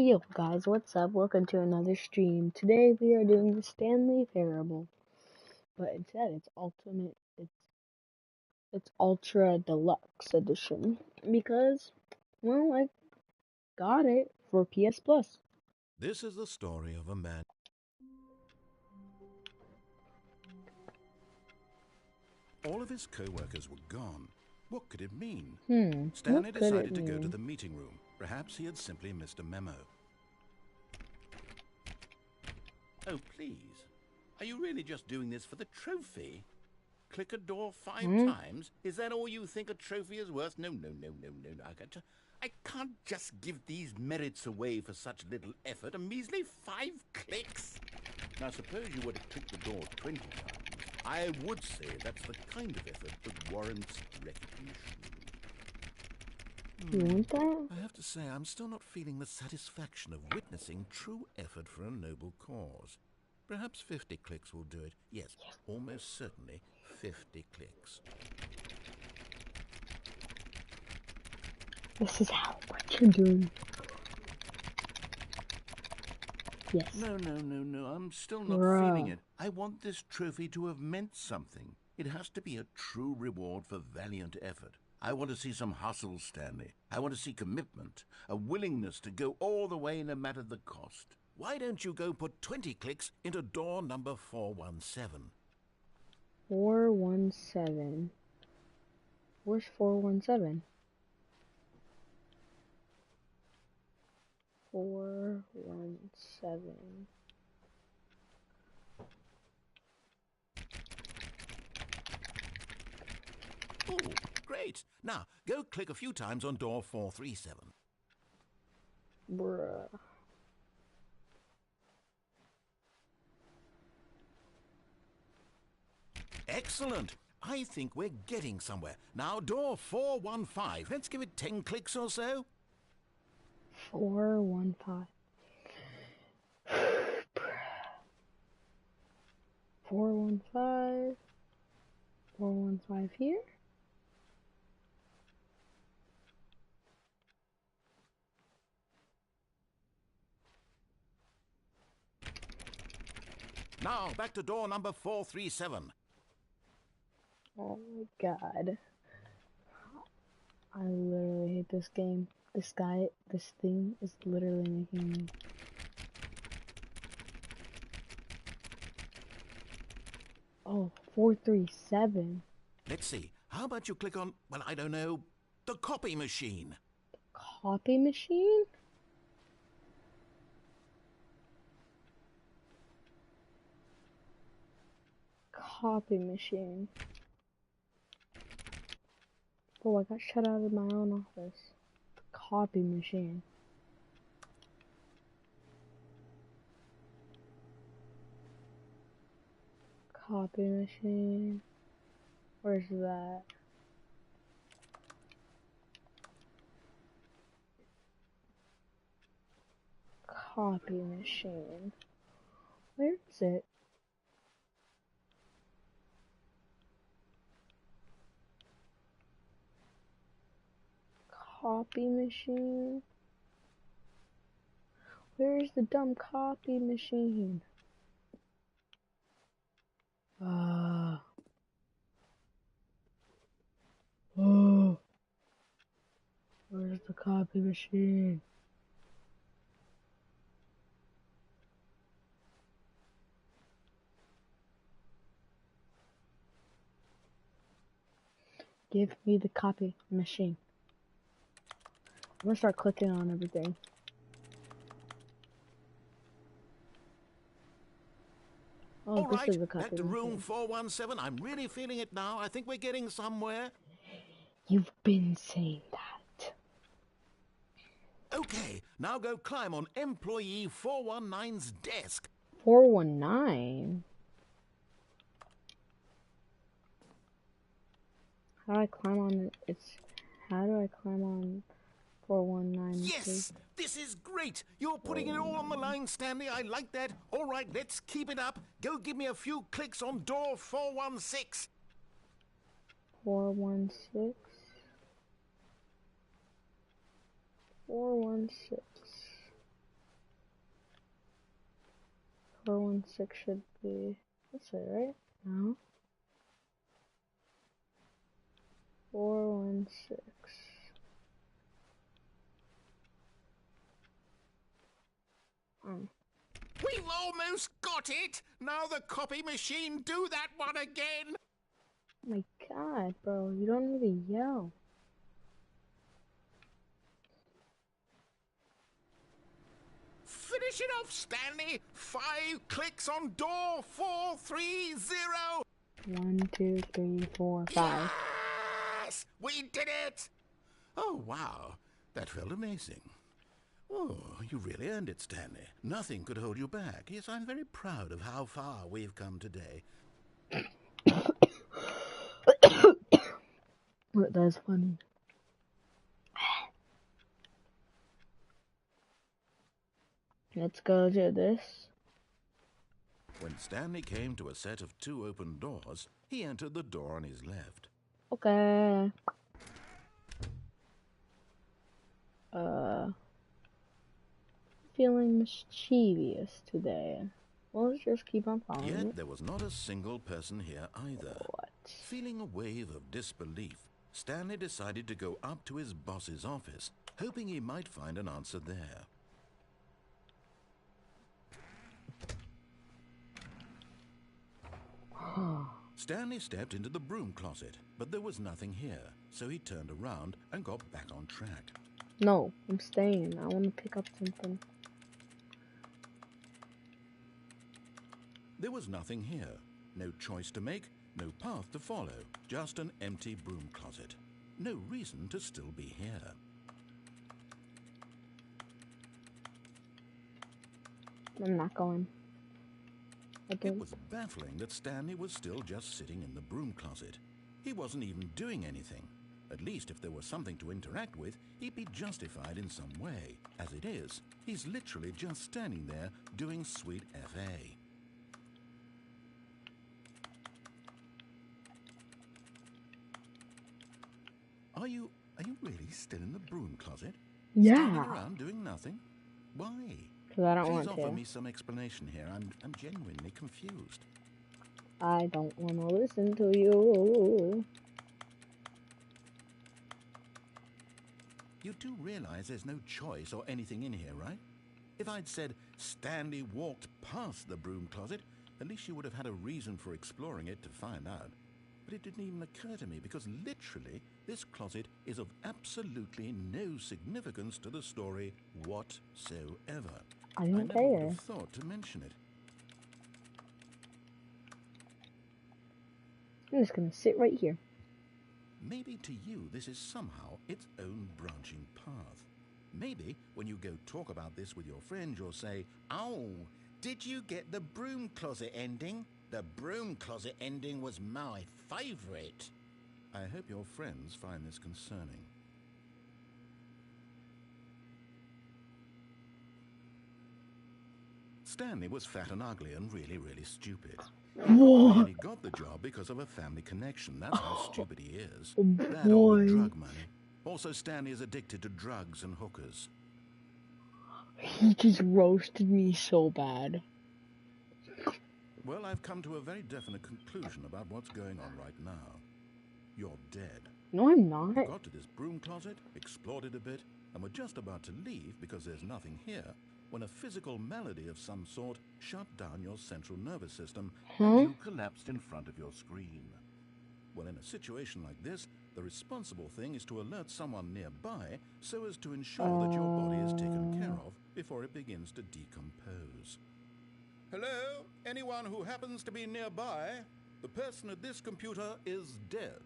Yo guys, what's up? Welcome to another stream. Today we are doing the Stanley Parable, but instead it's ultimate. It's ultra deluxe edition because, well, I got it for PS Plus. This is the story of a man. All of his co-workers were gone. What could it mean? Stanley What could it decided to go to mean? the meeting room. Perhaps he had simply missed a memo. Oh, please. Are you really just doing this for the trophy? Click a door 5 times? Is that all you think a trophy is worth? No. I can't just give these merits away for such little effort. A measly 5 clicks? Now, suppose you were to click the door 20 times. I would say that's the kind of effort that warrants recognition. You want that? I have to say, I'm still not feeling the satisfaction of witnessing true effort for a noble cause. Perhaps 50 clicks will do it. Yes, almost certainly 50 clicks. This is what you're doing. Yes. No. I'm still not feeling it. I want this trophy to have meant something. It has to be a true reward for valiant effort. I want to see some hustle, Stanley. I want to see commitment, a willingness to go all the way no matter the cost. Why don't you go put 20 clicks into door number 417? 417. Where's 417? 417. Oh, great. Now, go click a few times on door 437. Bruh. Excellent. I think we're getting somewhere. Now, door 415. Let's give it 10 clicks or so. 415. 415. 415 here. Now, back to door number 437. Oh my god. I literally hate this game. This thing is literally making me. Oh, 437. Let's see. How about you click on, well, I don't know, the copy machine? Copy machine? Copy machine. Oh, I got shut out of my own office. Copy machine. Copy machine. Where's that? Copy machine. Where is it? Copy machine? Where's the dumb copy machine? Oh, where's the copy machine? Give me the copy machine. I'm gonna start clicking on everything. Oh, All this right, is the copy back to machine. room 417. I'm really feeling it now. I think we're getting somewhere. You've been saying that. Okay, now go climb on employee 419's desk. 419? How do I climb on it? How do I climb on 419? Yes! This is great! You're putting it all on the line, Stanley. I like that. All right, let's keep it up. Go give me a few clicks on door 416. 416? 416. 416 should be this way, right? No. 416. We've almost got it! Now the copy machine do that one again! Oh my god, bro, you don't need to yell. Finish it off, Stanley! 5 clicks on door 430! 1, 2, 3, 4, 5. Yes! We did it! Oh, wow. That felt amazing. Oh, you really earned it, Stanley. Nothing could hold you back. Yes, I'm very proud of how far we've come today. That's funny. Let's go to this. When Stanley came to a set of 2 open doors, he entered the door on his left. Okay. Feeling mischievous today. Well, let's just keep on following Yet it. there was not a single person here either. What? Feeling a wave of disbelief, Stanley decided to go up to his boss's office, hoping he might find an answer there. Stanley stepped into the broom closet, but there was nothing here, so he turned around and got back on track. No, I'm staying. I want to pick up something. There was nothing here. No choice to make, no path to follow, just an empty broom closet. No reason to still be here. I'm not going. It was baffling that Stanley was still just sitting in the broom closet. He wasn't even doing anything. At least if there was something to interact with, he'd be justified in some way. As it is, he's literally just standing there doing sweet FA. Are you really still in the broom closet? Yeah. Standing around doing nothing? Why? Because I don't Please want offer to. me some explanation here. I'm genuinely confused. I don't want to listen to you. You do realize there's no choice or anything in here, right? If I'd said Stanley walked past the broom closet, at least you would have had a reason for exploring it to find out. But it didn't even occur to me because literally this closet is of absolutely no significance to the story whatsoever. I don't never would care. have thought to mention it. I'm just going to sit right here. Maybe to you this is somehow its own branching path. Maybe when you go talk about this with your friends, you'll say, "Oh, did you get the broom closet ending? The broom closet ending was my favorite." I hope your friends find this concerning. Stanley was fat and ugly and really, really stupid. He only got the job because of a family connection. That's how stupid he is. That or the drug money. Also, Stanley is addicted to drugs and hookers. He just roasted me so bad. Well, I've come to a very definite conclusion about what's going on right now. You're dead. No, I'm not. You got to this broom closet, explored it a bit, and were just about to leave because there's nothing here when a physical malady of some sort shut down your central nervous system and you collapsed in front of your screen. Well, in a situation like this, the responsible thing is to alert someone nearby so as to ensure that your body is taken care of before it begins to decompose. Hello? Anyone who happens to be nearby? The person at this computer is dead.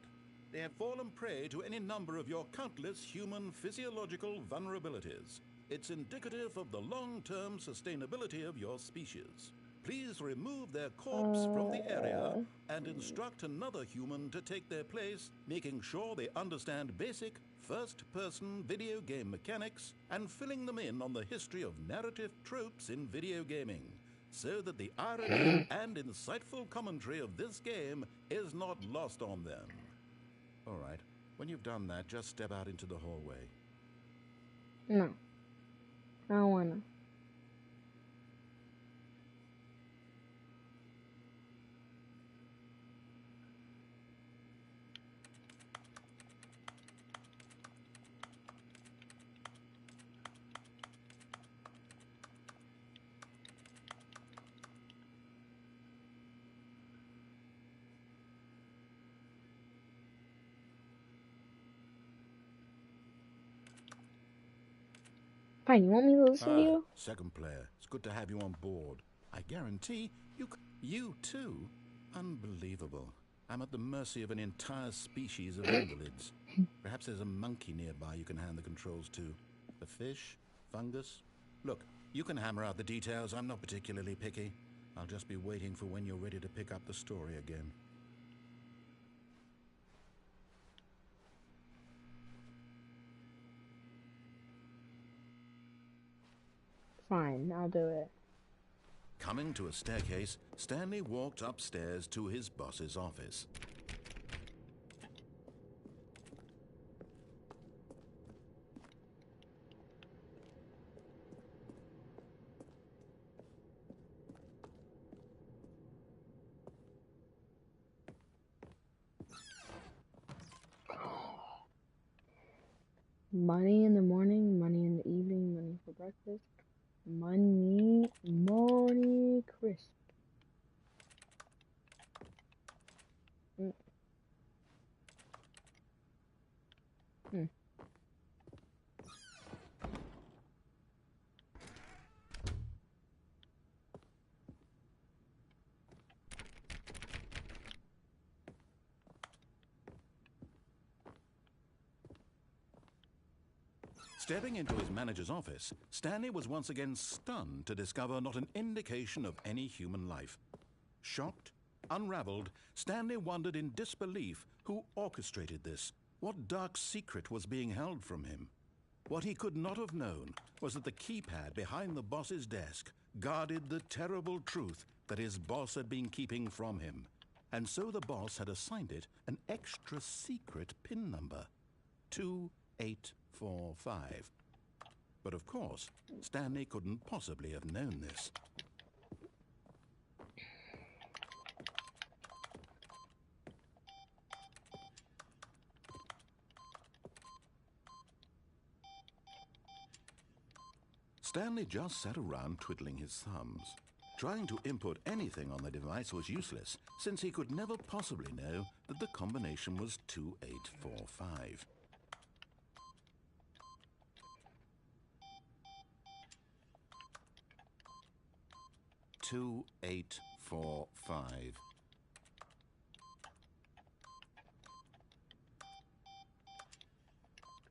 They have fallen prey to any number of your countless human physiological vulnerabilities. It's indicative of the long-term sustainability of your species. Please remove their corpse from the area and instruct another human to take their place, making sure they understand basic first-person video game mechanics and filling them in on the history of narrative tropes in video gaming, so that the irony and insightful commentary of this game is not lost on them. All right, when you've done that, just step out into the hallway. No. I don't wanna. Fine, you want me to listen to you? Second player. It's good to have you on board. I guarantee you too? Unbelievable. I'm at the mercy of an entire species of invalids. Perhaps there's a monkey nearby you can hand the controls to. A fish? Fungus? Look, you can hammer out the details. I'm not particularly picky. I'll just be waiting for when you're ready to pick up the story again. Fine, I'll do it. Coming to a staircase, Stanley walked upstairs to his boss's office. Money in the morning, money in the evening, money for breakfast. Money crisp. Mm. Hmm. Stepping into his manager's office, Stanley was once again stunned to discover not an indication of any human life. Shocked, unraveled, Stanley wondered in disbelief who orchestrated this. What dark secret was being held from him? What he could not have known was that the keypad behind the boss's desk guarded the terrible truth that his boss had been keeping from him. And so the boss had assigned it an extra secret PIN number, 2845. But of course, Stanley couldn't possibly have known this. Stanley just sat around twiddling his thumbs. Trying to input anything on the device was useless, since he could never possibly know that the combination was 2845.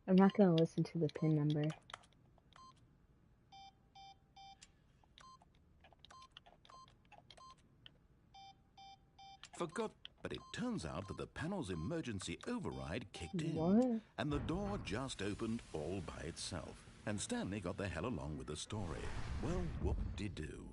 I'm not gonna listen to the PIN number. But it turns out that the panel's emergency override kicked in. What? And the door just opened all by itself. And Stanley got the hell along with the story. Well, whoop-de-doo.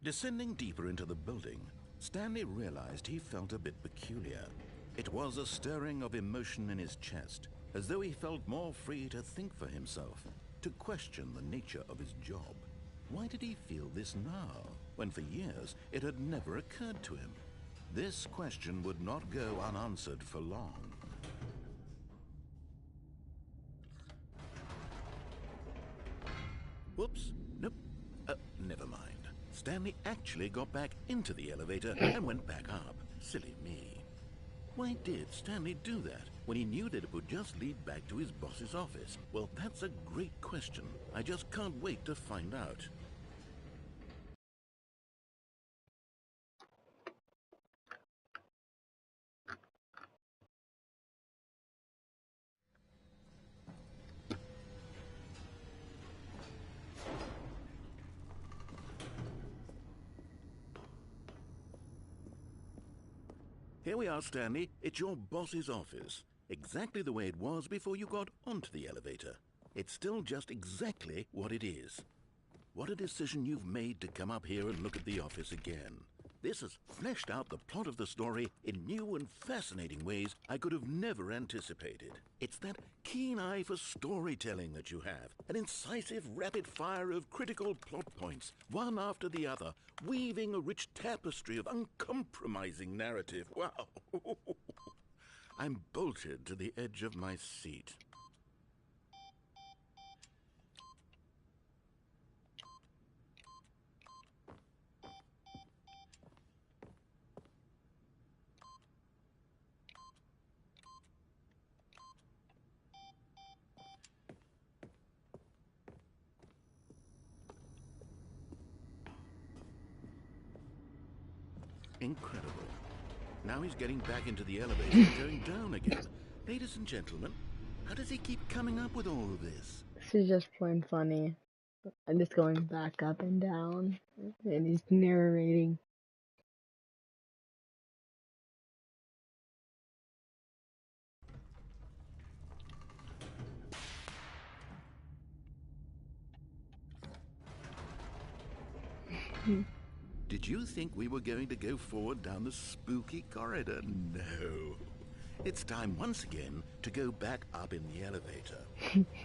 Descending deeper into the building, Stanley realized he felt a bit peculiar. It was a stirring of emotion in his chest, as though he felt more free to think for himself, to question the nature of his job. Why did he feel this now, when for years it had never occurred to him? This question would not go unanswered for long. Whoops, nope, never mind. Stanley actually got back into the elevator and went back up. Silly me. Why did Stanley do that when he knew that it would just lead back to his boss's office? Well, that's a great question. I just can't wait to find out. Here we are, Stanley. It's your boss's office. Exactly the way it was before you got onto the elevator. It's still just exactly what it is. What a decision you've made to come up here and look at the office again. This has fleshed out the plot of the story in new and fascinating ways I could have never anticipated. It's that keen eye for storytelling that you have, an incisive rapid fire of critical plot points, one after the other, weaving a rich tapestry of uncompromising narrative. Wow! I'm bolted to the edge of my seat. Incredible. Now he's getting back into the elevator and going down again. Ladies and gentlemen, how does he keep coming up with all of this? This is just plain funny. I'm just going back up and down, and he's narrating. Did you think we were going to go forward down the spooky corridor? No. It's time once again to go back up in the elevator.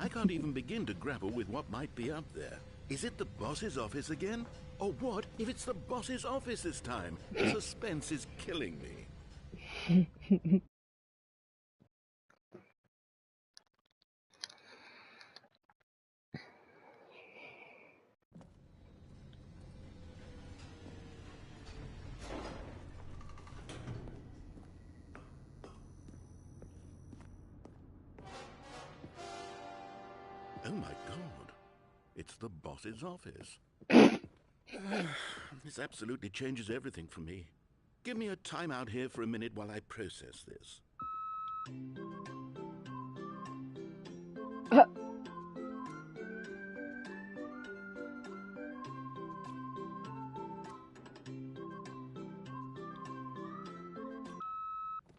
I can't even begin to grapple with what might be up there. Is it the boss's office again? Or what if it's the boss's office this time? The suspense is killing me. Oh my God, it's the boss's office. This absolutely changes everything for me. Give me a timeout here for a minute while I process this.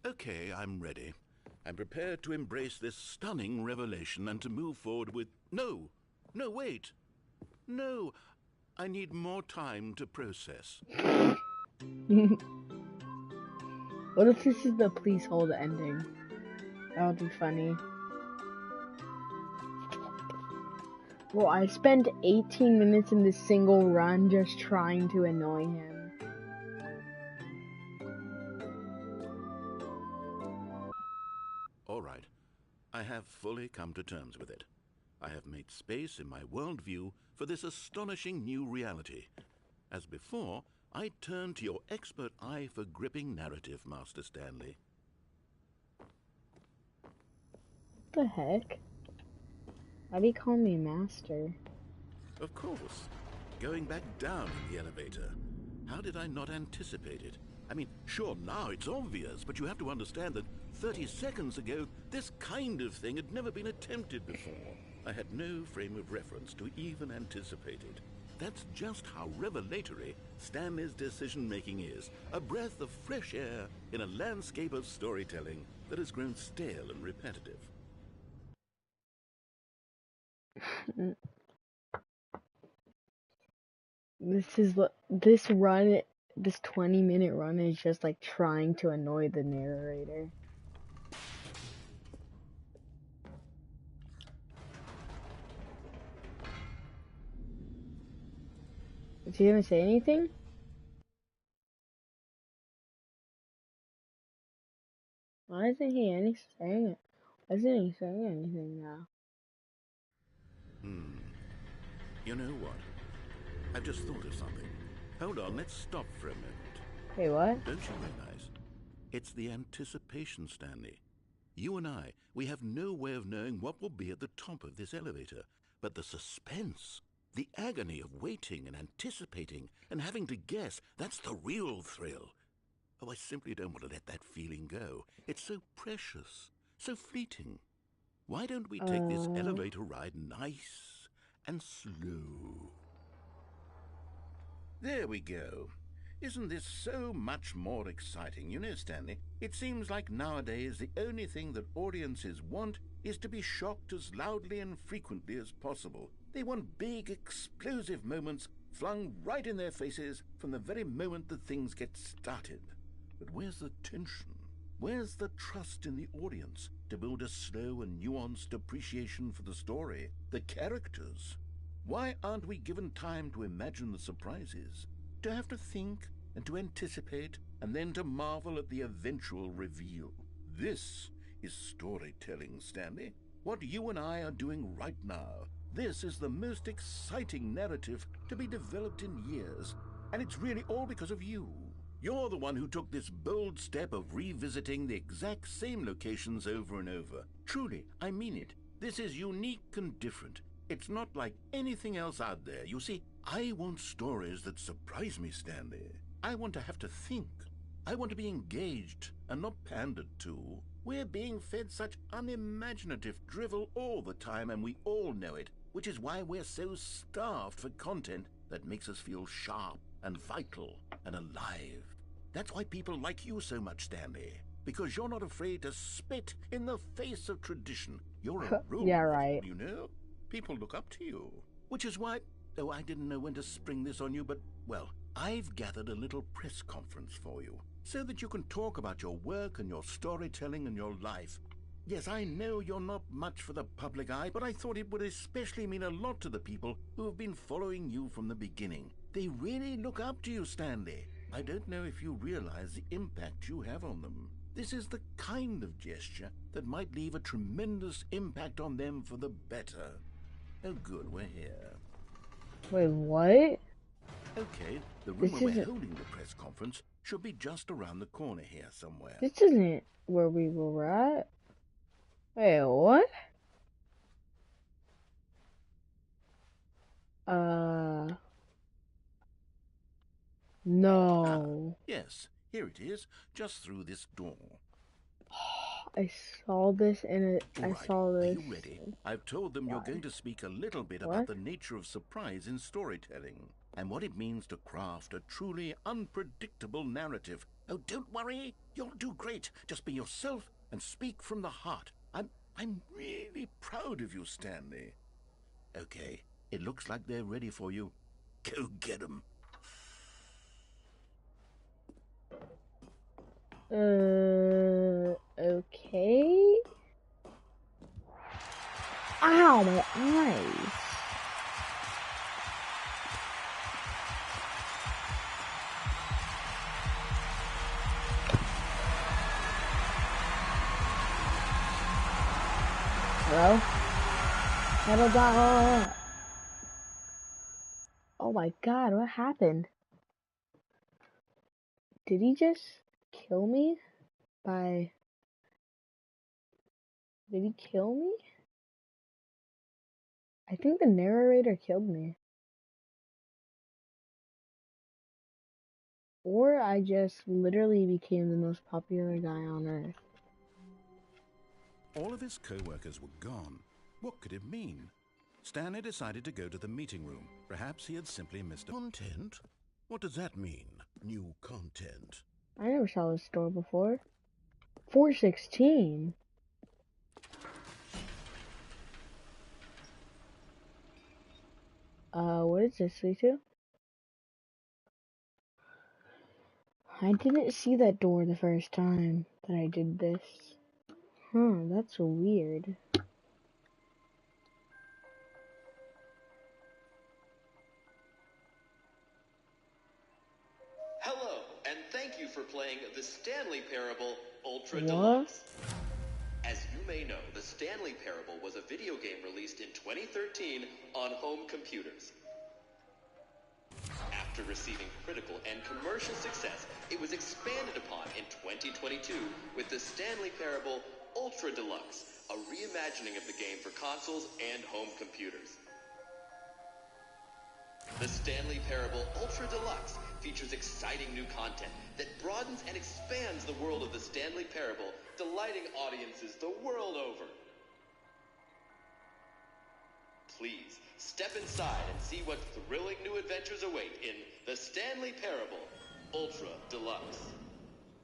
Okay, I'm ready. I'm prepared to embrace this stunning revelation and to move forward with... No, wait. No, I need more time to process. What if this is the please hold ending? That would be funny. Well, I spent 18 minutes in this single run just trying to annoy him. All right, I have fully come to terms with it. I have made space in my worldview for this astonishing new reality. As before, I turn to your expert eye for gripping narrative, Master Stanley. What the heck? Why do you call me master? Of course. Going back down in the elevator. How did I not anticipate it? I mean, sure, now it's obvious, but you have to understand that 30 seconds ago, this kind of thing had never been attempted before. I had no frame of reference to even anticipate it. That's just how revelatory Stanley's decision-making is. A breath of fresh air in a landscape of storytelling that has grown stale and repetitive. This 20-minute run is just like trying to annoy the narrator. Is he gonna say anything? Why isn't he saying it? Why isn't he saying anything now? You know what? I've just thought of something. Hold on, let's stop for a moment. Hey, what? Don't you realize? It's the anticipation, Stanley. You and I, we have no way of knowing what will be at the top of this elevator. But the suspense, the agony of waiting and anticipating and having to guess, that's the real thrill. Oh, I simply don't want to let that feeling go. It's so precious, so fleeting. Why don't we take this elevator ride nice and slow? There we go. Isn't this so much more exciting? You know, Stanley, it seems like nowadays the only thing that audiences want is to be shocked as loudly and frequently as possible. They want big, explosive moments flung right in their faces from the very moment that things get started. But where's the tension? Where's the trust in the audience to build a slow and nuanced appreciation for the story, the characters? Why aren't we given time to imagine the surprises, to have to think and to anticipate and then to marvel at the eventual reveal? This is storytelling, Stanley. What you and I are doing right now. This is the most exciting narrative to be developed in years, and it's really all because of you. You're the one who took this bold step of revisiting the exact same locations over and over. Truly, I mean it. This is unique and different. It's not like anything else out there. You see, I want stories that surprise me, Stanley. I want to have to think. I want to be engaged and not pandered to. We're being fed such unimaginative drivel all the time, and we all know it, which is why we're so starved for content that makes us feel sharp and vital and alive. That's why people like you so much, Stanley, because you're not afraid to spit in the face of tradition. You're a role Yeah, model, right. you know? People look up to you. Which is why, oh, I didn't know when to spring this on you, but, well, I've gathered a little press conference for you so that you can talk about your work and your storytelling and your life. Yes, I know you're not much for the public eye, but I thought it would especially mean a lot to the people who have been following you from the beginning. They really look up to you, Stanley. I don't know if you realize the impact you have on them. This is the kind of gesture that might leave a tremendous impact on them for the better. Oh, good, we're here. Wait, what? Okay, the room This where we're isn't. holding the press conference should be just around the corner here somewhere. This isn't where we were at. Wait, what? No. Yes, here it is, just through this door. I saw this in a. I Right, saw are this. you ready? I've told them you're going to speak a little bit about What? the nature of surprise in storytelling and what it means to craft a truly unpredictable narrative. Oh, don't worry, you'll do great. Just be yourself and speak from the heart. I'm really proud of you, Stanley. Okay, it looks like they're ready for you. Go get them. Okay. Ow, my eyes. Hello? Settle down. Oh my god, what happened? Did he just kill me? Did he kill me? I think the narrator killed me. Or I just literally became the most popular guy on earth. All of his co-workers were gone. What could it mean? Stanley decided to go to the meeting room. Perhaps he had simply missed content? What does that mean, new content? I never saw this store before. 416. What is this, Lisa? I didn't see that door the first time that I did this. That's weird. Hello, and thank you for playing the Stanley Parable Ultra Deluxe. As you may know, the Stanley Parable was a video game released in 2013 on home computers. After receiving critical and commercial success, it was expanded upon in 2022 with the Stanley Parable Ultra Deluxe, a reimagining of the game for consoles and home computers. The Stanley Parable Ultra Deluxe features exciting new content that broadens and expands the world of the Stanley Parable, delighting audiences the world over. Please, step inside and see what thrilling new adventures await in The Stanley Parable Ultra Deluxe.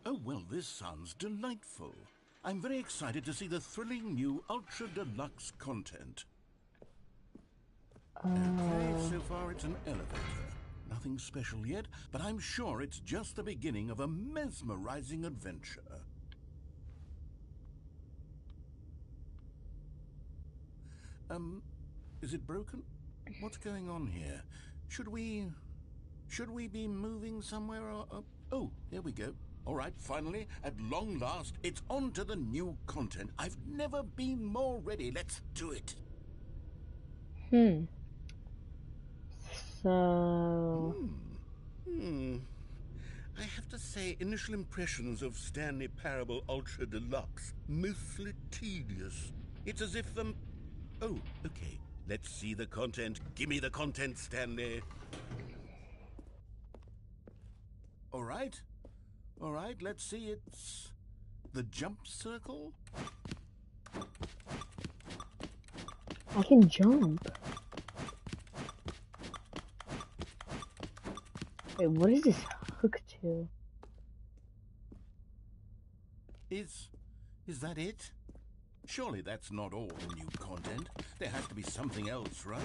Oh, well, this sounds delightful. I'm very excited to see the thrilling new Ultra Deluxe content. Okay, so far it's an elevator. Nothing special yet, but I'm sure it's just the beginning of a mesmerizing adventure. Is it broken? What's going on here? Should we be moving somewhere or... Oh, there we go. All right, finally, at long last, it's on to the new content. I've never been more ready. Let's do it. So... I have to say, initial impressions of Stanley Parable Ultra Deluxe, mostly tedious. It's as if the... Oh, okay. Let's see the content. Give me the content, Stanley. All right, let's see. It's the jump circle. I can jump. Wait, what is this hook to? Is that it? Surely that's not all the new content. There has to be something else, right?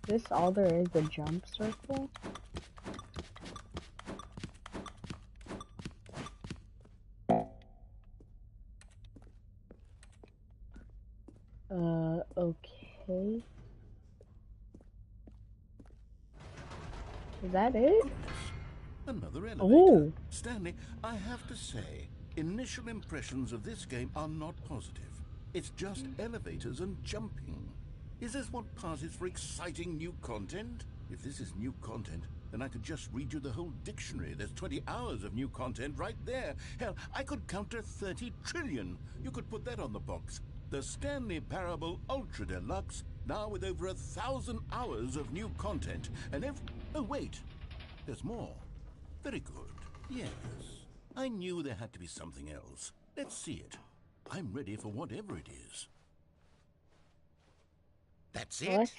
This all there is, the jump circle? Okay. Is that it? Goodness. Another elevator. Oh! Stanley, I have to say, initial impressions of this game are not positive. It's just elevators and jumping. Is this what passes for exciting new content? If this is new content, then I could just read you the whole dictionary. There's 20 hours of new content right there. Hell, I could count to 30 trillion. You could put that on the box. The Stanley Parable Ultra Deluxe, now with over 1,000 hours of new content. And oh, wait. There's more. Very good. Yes. I knew there had to be something else. Let's see it. I'm ready for whatever it is. That's it? What?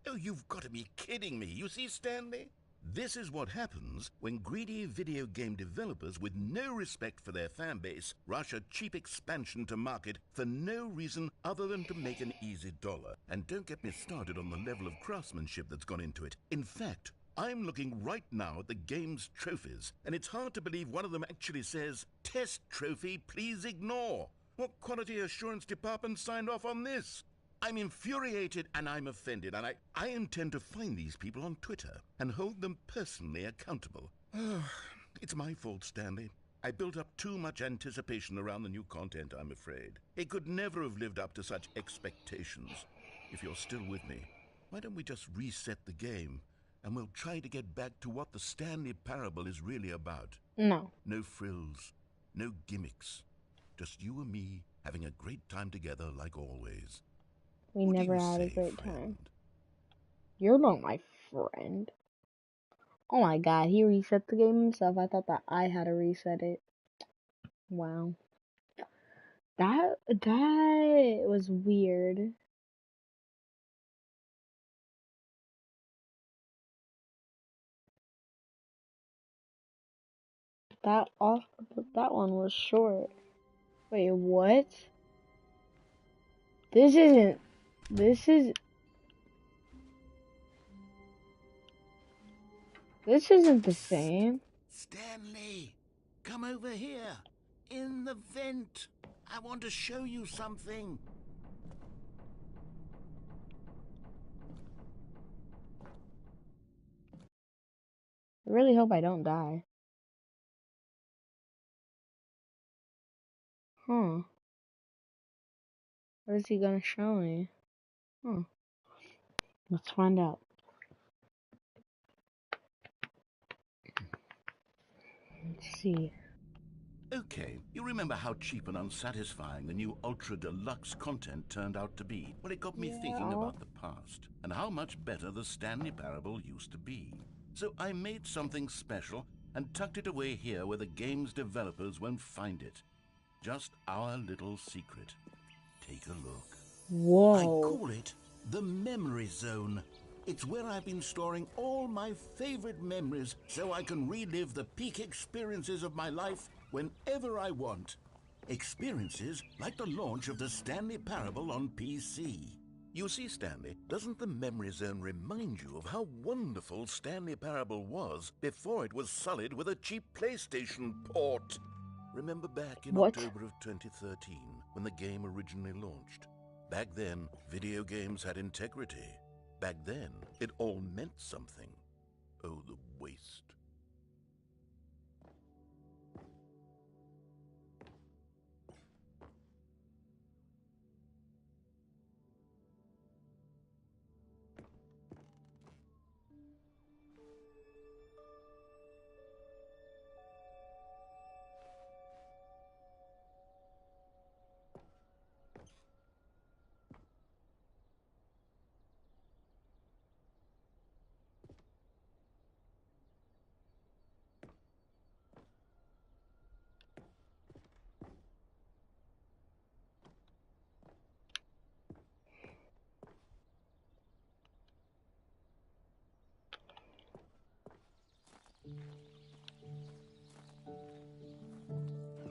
Oh, you've got to be kidding me. You see, Stanley? This is what happens when greedy video game developers with no respect for their fan base rush a cheap expansion to market for no reason other than to make an easy dollar. And don't get me started on the level of craftsmanship that's gone into it. In fact, I'm looking right now at the game's trophies, and it's hard to believe one of them actually says, "Test trophy, please ignore." What quality assurance department signed off on this? I'm infuriated and I'm offended, and I intend to find these people on Twitter and hold them personally accountable. It's my fault, Stanley. I built up too much anticipation around the new content, I'm afraid. It could never have lived up to such expectations. If you're still with me, why don't we just reset the game, and we'll try to get back to what the Stanley Parable is really about. No. No frills, no gimmicks. Just you and me having a great time together like always. We What do never you had a say, great friend? time. You're not my friend. Oh my god, he reset the game himself. I thought that I had to reset it. Wow. That was weird. That one was short. Wait, what? This isn't the same. Stanley, come over here. In the vent. I want to show you something. I really hope I don't die. Huh. What is he gonna show me? Huh. Let's find out. Let's see. Okay, you remember how cheap and unsatisfying the new Ultra Deluxe content turned out to be? Well, it got me thinking about the past and how much better the Stanley Parable used to be. So I made something special and tucked it away here where the game's developers won't find it. Just our little secret. Take a look. Whoa. I call it the Memory Zone. It's where I've been storing all my favorite memories so I can relive the peak experiences of my life whenever I want. Experiences like the launch of the Stanley Parable on PC. You see, Stanley, doesn't the Memory Zone remind you of how wonderful Stanley Parable was before it was sullied with a cheap PlayStation port? Remember back in What? October of 2013 when the game originally launched? Back then, video games had integrity. Back then, it all meant something. Oh, the waste.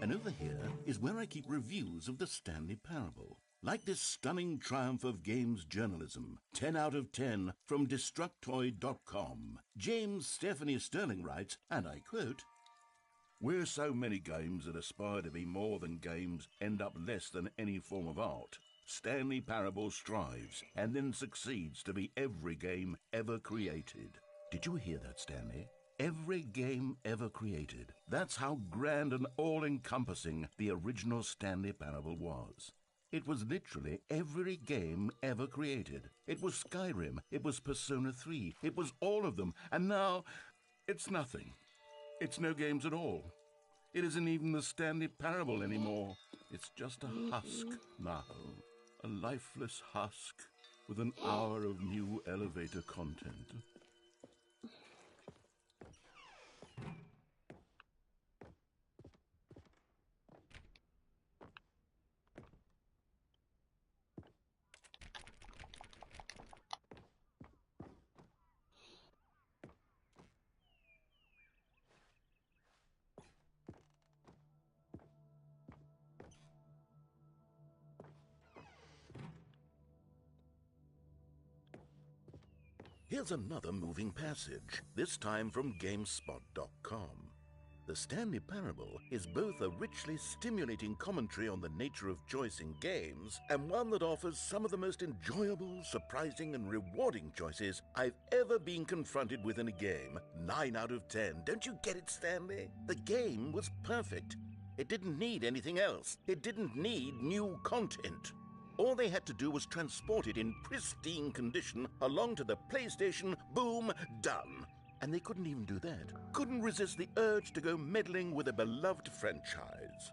And over here is where I keep reviews of the Stanley Parable. Like this stunning triumph of games journalism, 10 out of 10 from Destructoid.com. James Stephanie Sterling writes, and I quote, "Where so many games that aspire to be more than games end up less than any form of art, Stanley Parable strives and then succeeds to be every game ever created." Did you hear that, Stanley? Every game ever created. That's how grand and all-encompassing the original Stanley Parable was. It was literally every game ever created. It was Skyrim, it was Persona 3, it was all of them, and now it's nothing. It's no games at all. It isn't even the Stanley Parable anymore. It's just a husk now. A lifeless husk with an hour of new elevator content. Here's another moving passage, this time from GameSpot.com. The Stanley Parable is both a richly stimulating commentary on the nature of choice in games and one that offers some of the most enjoyable, surprising, and rewarding choices I've ever been confronted with in a game. 9 out of 10. Don't you get it, Stanley? The game was perfect. It didn't need anything else. It didn't need new content. All they had to do was transport it in pristine condition along to the PlayStation, boom, done. And they couldn't even do that. Couldn't resist the urge to go meddling with a beloved franchise.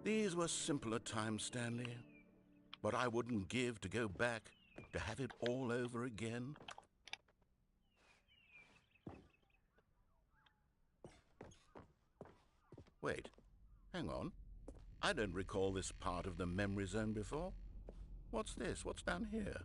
These were simpler times, Stanley. But I wouldn't give to go back to have it all over again. Wait, hang on. I don't recall this part of the memory zone before. What's this? What's down here?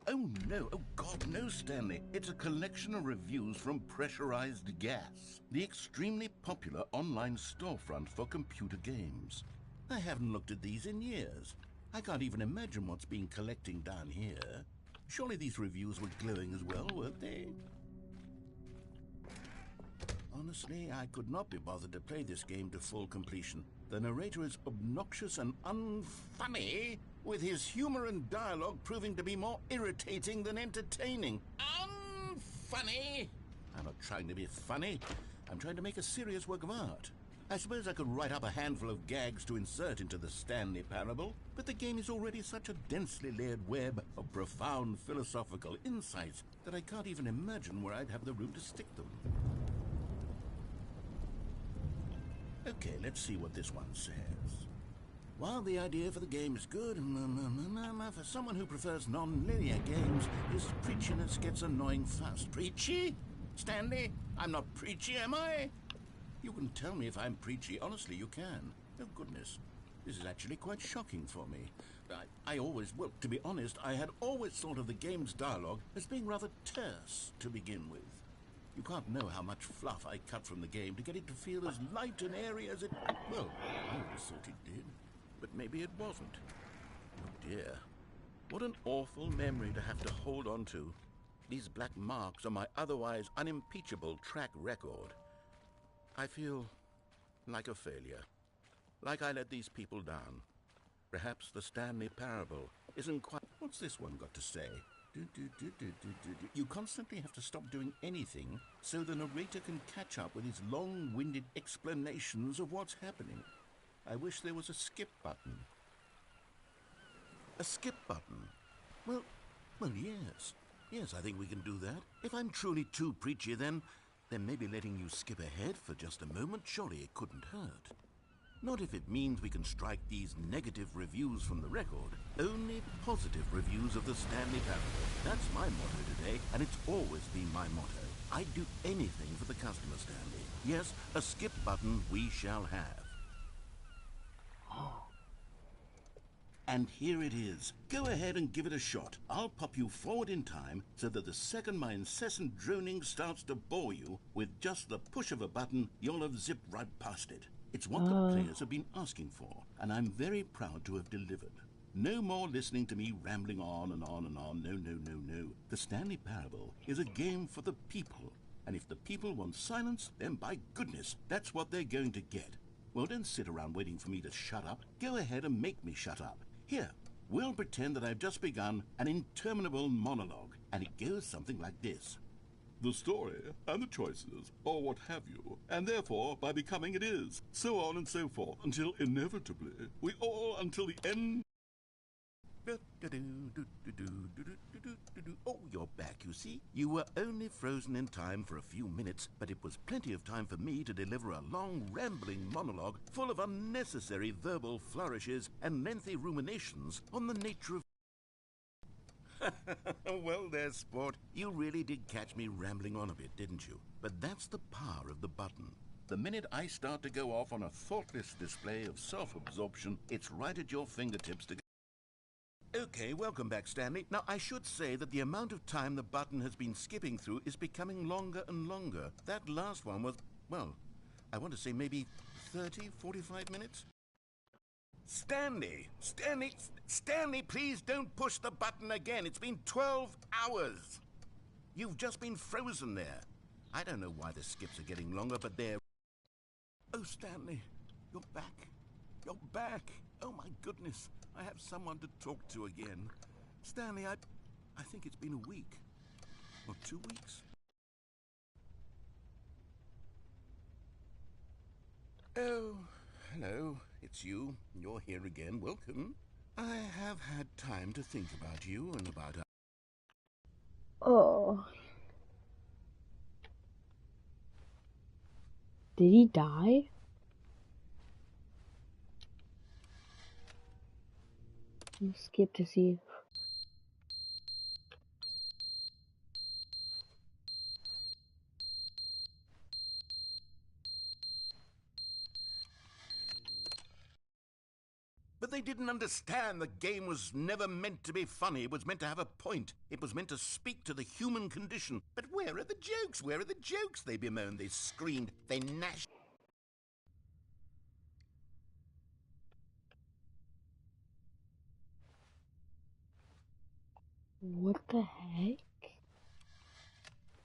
Oh no, oh God, no, Stanley. It's a collection of reviews from Pressurized Gas, the extremely popular online storefront for computer games. I haven't looked at these in years. I can't even imagine what's been collecting down here. Surely these reviews were glowing as well, weren't they? Honestly, I could not be bothered to play this game to full completion. The narrator is obnoxious and unfunny, with his humor and dialogue proving to be more irritating than entertaining. Unfunny? I'm not trying to be funny. I'm trying to make a serious work of art. I suppose I could write up a handful of gags to insert into the Stanley Parable, but the game is already such a densely layered web of profound philosophical insights that I can't even imagine where I'd have the room to stick them. Oh, Okay, let's see what this one says. While the idea for the game is good, for someone who prefers non-linear games, his preachiness gets annoying fast. Preachy? Stanley? I'm not preachy, am I? You can tell me if I'm preachy. Honestly, you can. Oh, goodness. This is actually quite shocking for me. Well, to be honest, I had always thought of the game's dialogue as being rather terse to begin with. You can't know how much fluff I cut from the game to get it to feel as light and airy as it... Well, I always thought it did. But maybe it wasn't. Oh dear. What an awful memory to have to hold on to. These black marks are my otherwise unimpeachable track record. I feel like a failure. Like I let these people down. Perhaps the Stanley Parable isn't quite... What's this one got to say? You constantly have to stop doing anything so the narrator can catch up with his long-winded explanations of what's happening. I wish there was a skip button. A skip button? Well, yes. Yes, I think we can do that. If I'm truly too preachy, then maybe letting you skip ahead for just a moment, surely it couldn't hurt. Not if it means we can strike these negative reviews from the record. Only positive reviews of the Stanley Parable. That's my motto today, and it's always been my motto. I'd do anything for the customer, Stanley. Yes, a skip button we shall have. And here it is. Go ahead and give it a shot. I'll pop you forward in time so that the second my incessant droning starts to bore you, with just the push of a button, you'll have zipped right past it. It's what the players have been asking for, and I'm very proud to have delivered. No more listening to me rambling on and on and on. No, no, no, no. The Stanley Parable is a game for the people, and if the people want silence, then by goodness, that's what they're going to get. Well, don't sit around waiting for me to shut up. Go ahead and make me shut up. Here, we'll pretend that I've just begun an interminable monologue, and it goes something like this. The story and the choices, or what have you, and therefore by becoming it is, so on and so forth, until inevitably we all, until the end... Oh, you're back, you see. You were only frozen in time for a few minutes, but it was plenty of time for me to deliver a long, rambling monologue full of unnecessary verbal flourishes and lengthy ruminations on the nature of... Well there, sport. You really did catch me rambling on a bit, didn't you? But that's the power of the button. The minute I start to go off on a thoughtless display of self-absorption, it's right at your fingertips to go. Okay, welcome back, Stanley. Now, I should say that the amount of time the button has been skipping through is becoming longer and longer. That last one was, well, I want to say maybe 30, 45 minutes? Stanley, please don't push the button again. It's been 12 hours. You've just been frozen there. I don't know why the skips are getting longer, but they're... Oh, Stanley, you're back. You're back. Oh, my goodness. I have someone to talk to again. Stanley, I think it's been a week. Or 2 weeks. Oh, hello. It's you. You're here again. Welcome. I have had time to think about you and about... Oh. Did he die? I'll skip to see. But they didn't understand the game was never meant to be funny. It was meant to have a point. It was meant to speak to the human condition. But where are the jokes? Where are the jokes? They bemoaned, they screamed, they gnashed. What the heck?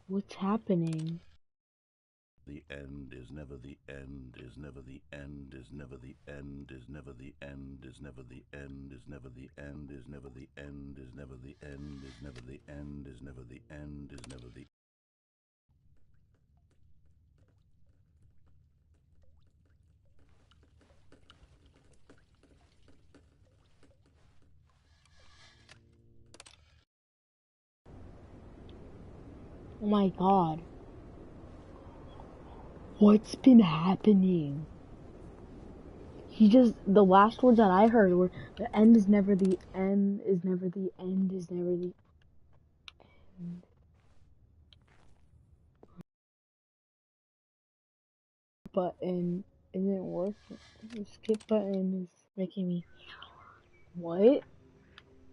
What's happening? The end is never the end, is never the end, is never the end, is never the end, is never the end, is never the end, is never the end, is never the end, is never the end, is never the end, is never the... Oh my god. What's been happening? The last words that I heard were, the end is never the end, is never the end, is never the end. Button isn't working. The skip button is making me, what?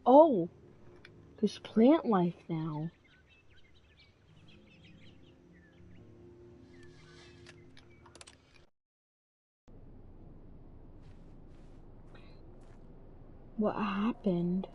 Oh, there's plant life now. What happened?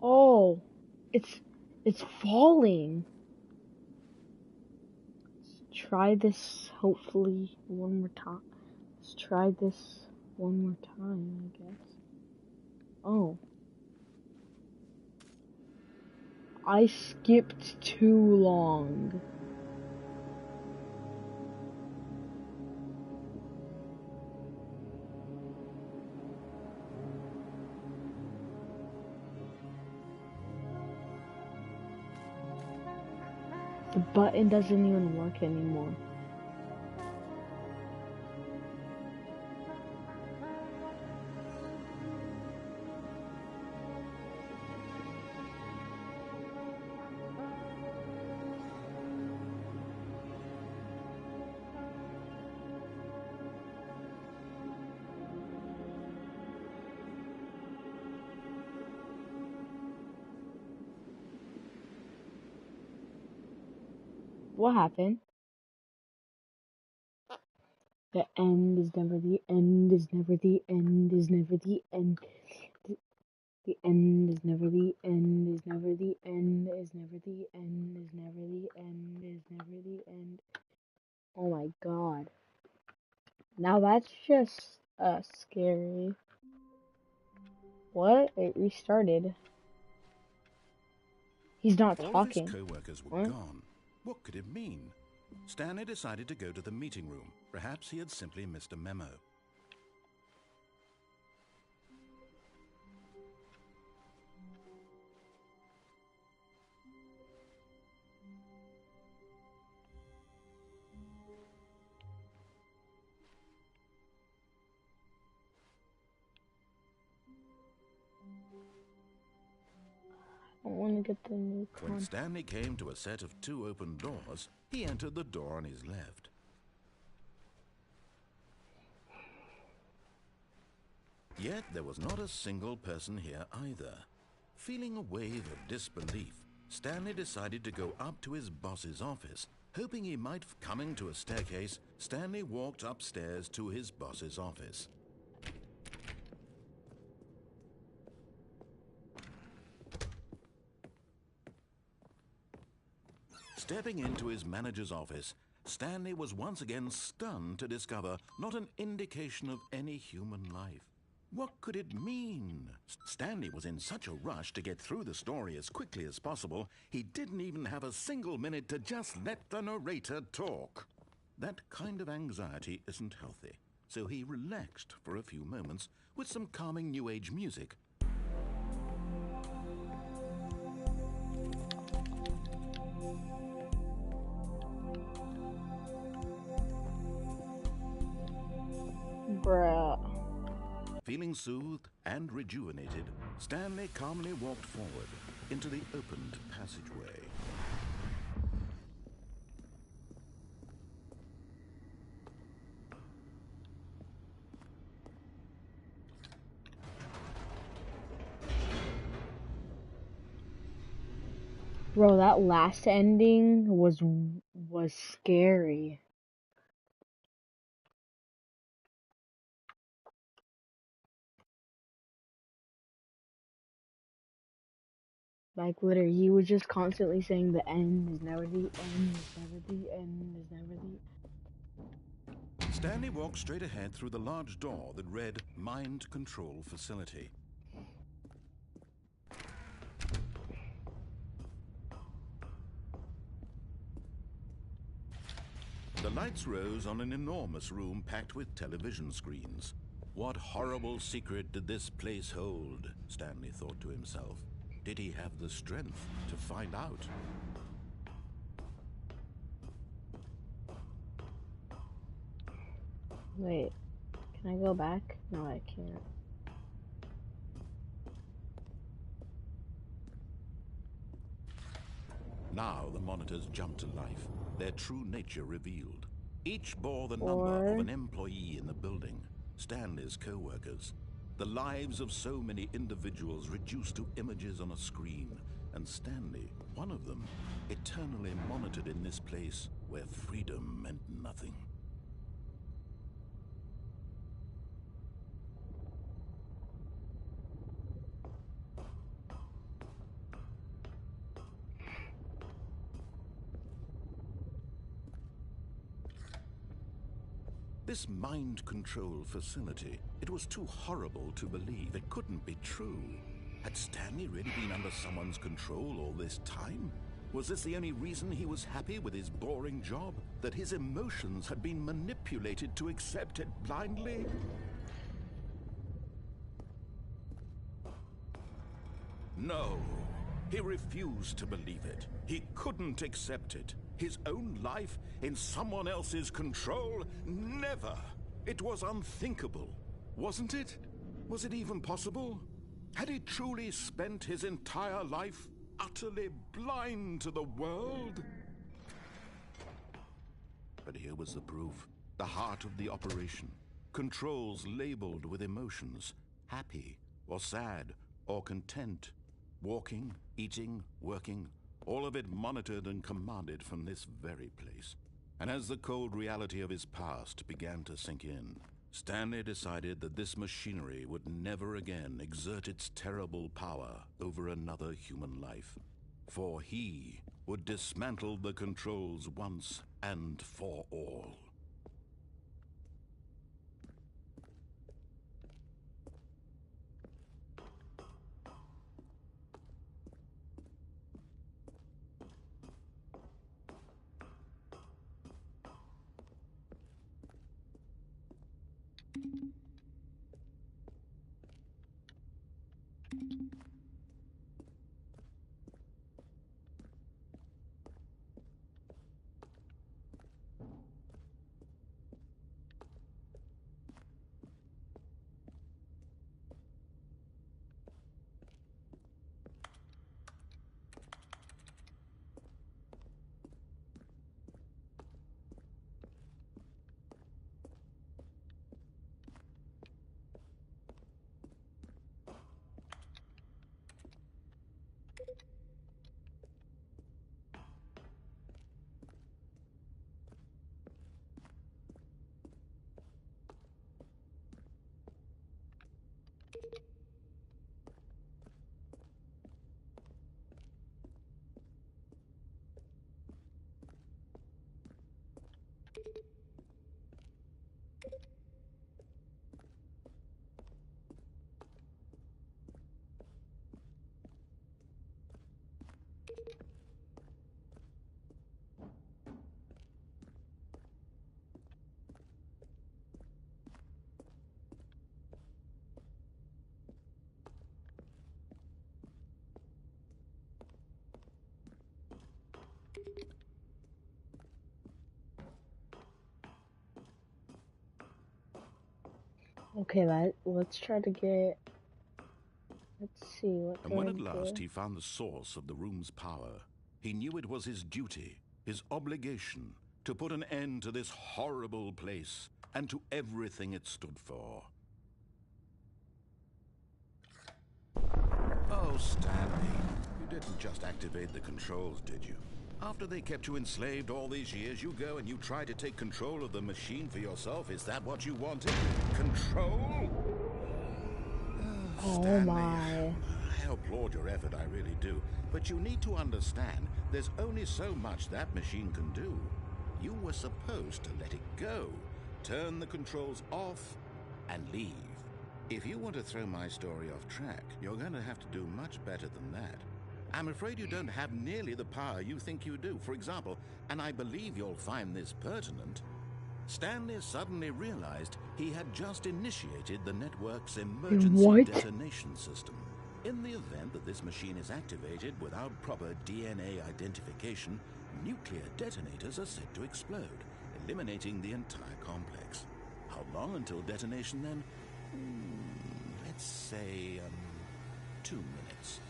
Oh, it's falling. Let's try this hopefully one more time. Let's try this one more time, I guess. Oh. I skipped too long. The button doesn't even work anymore. What happened? The end is never the end, is never the end, is never the end. The end is never the end, is never the end, is never the end, is never the end, is never the end. Oh my god. Now that's just scary. What? It restarted. He's not All of his talking. co-workers were What? gone. What could it mean? Stanley decided to go to the meeting room. Perhaps he had simply missed a memo. I want to get the new When con. Stanley came to a set of 2 open doors, he entered the door on his left. Yet there was not a single person here either. Feeling a wave of disbelief, Stanley decided to go up to his boss's office. Hoping he might coming to a staircase, Stanley walked upstairs to his boss's office. Stepping into his manager's office, Stanley was once again stunned to discover not an indication of any human life. What could it mean? Stanley was in such a rush to get through the story as quickly as possible, he didn't even have a single minute to just let the narrator talk. That kind of anxiety isn't healthy, so he relaxed for a few moments with some calming New Age music. Bruh. Feeling soothed and rejuvenated, Stanley calmly walked forward into the opened passageway. Bro, that last ending was scary. Like literally, he was just constantly saying the end is never the end, is never the end, is never the. Stanley walked straight ahead through the large door that read Mind Control Facility. The lights rose on an enormous room packed with television screens. What horrible secret did this place hold? Stanley thought to himself. Did he have the strength to find out? Wait, can I go back? No, I can't. Now the monitors jumped to life, their true nature revealed. Each bore the 4. number of an employee in the building, Stanley's co-workers. The lives of so many individuals reduced to images on a screen, and Stanley, one of them, eternally monitored in this place where freedom meant nothing. This mind control facility, it was too horrible to believe. It couldn't be true. Had Stanley really been under someone's control all this time? Was this the only reason he was happy with his boring job? That his emotions had been manipulated to accept it blindly? No. He refused to believe it. He couldn't accept it. His own life in someone else's control? Never! It was unthinkable, wasn't it? Was it even possible? Had he truly spent his entire life utterly blind to the world? But here was the proof. The heart of the operation. Controls labeled with emotions. Happy, or sad, or content. Walking, eating, working, all of it monitored and commanded from this very place. And as the cold reality of his past began to sink in, Stanley decided that this machinery would never again exert its terrible power over another human life. For he would dismantle the controls once and for all. Okay, let's try to get... Let's see, what And do when I at last do? he found the source of the room's power, he knew it was his duty, his obligation, to put an end to this horrible place and to everything it stood for. Oh, Stanley, you didn't just activate the controls, did you? After they kept you enslaved all these years, you go and you try to take control of the machine for yourself. Is that what you wanted? Control? Oh Stanley, my. I applaud your effort, I really do. But you need to understand, there's only so much that machine can do. You were supposed to let it go, turn the controls off, and leave. If you want to throw my story off track, you're going to have to do much better than that. I'm afraid you don't have nearly the power you think you do. For example, and I believe you'll find this pertinent, Stanley suddenly realized he had just initiated the network's emergency What? detonation system. In the event that this machine is activated without proper DNA identification, nuclear detonators are said to explode, eliminating the entire complex. How long until detonation then? Let's say, 2 minutes.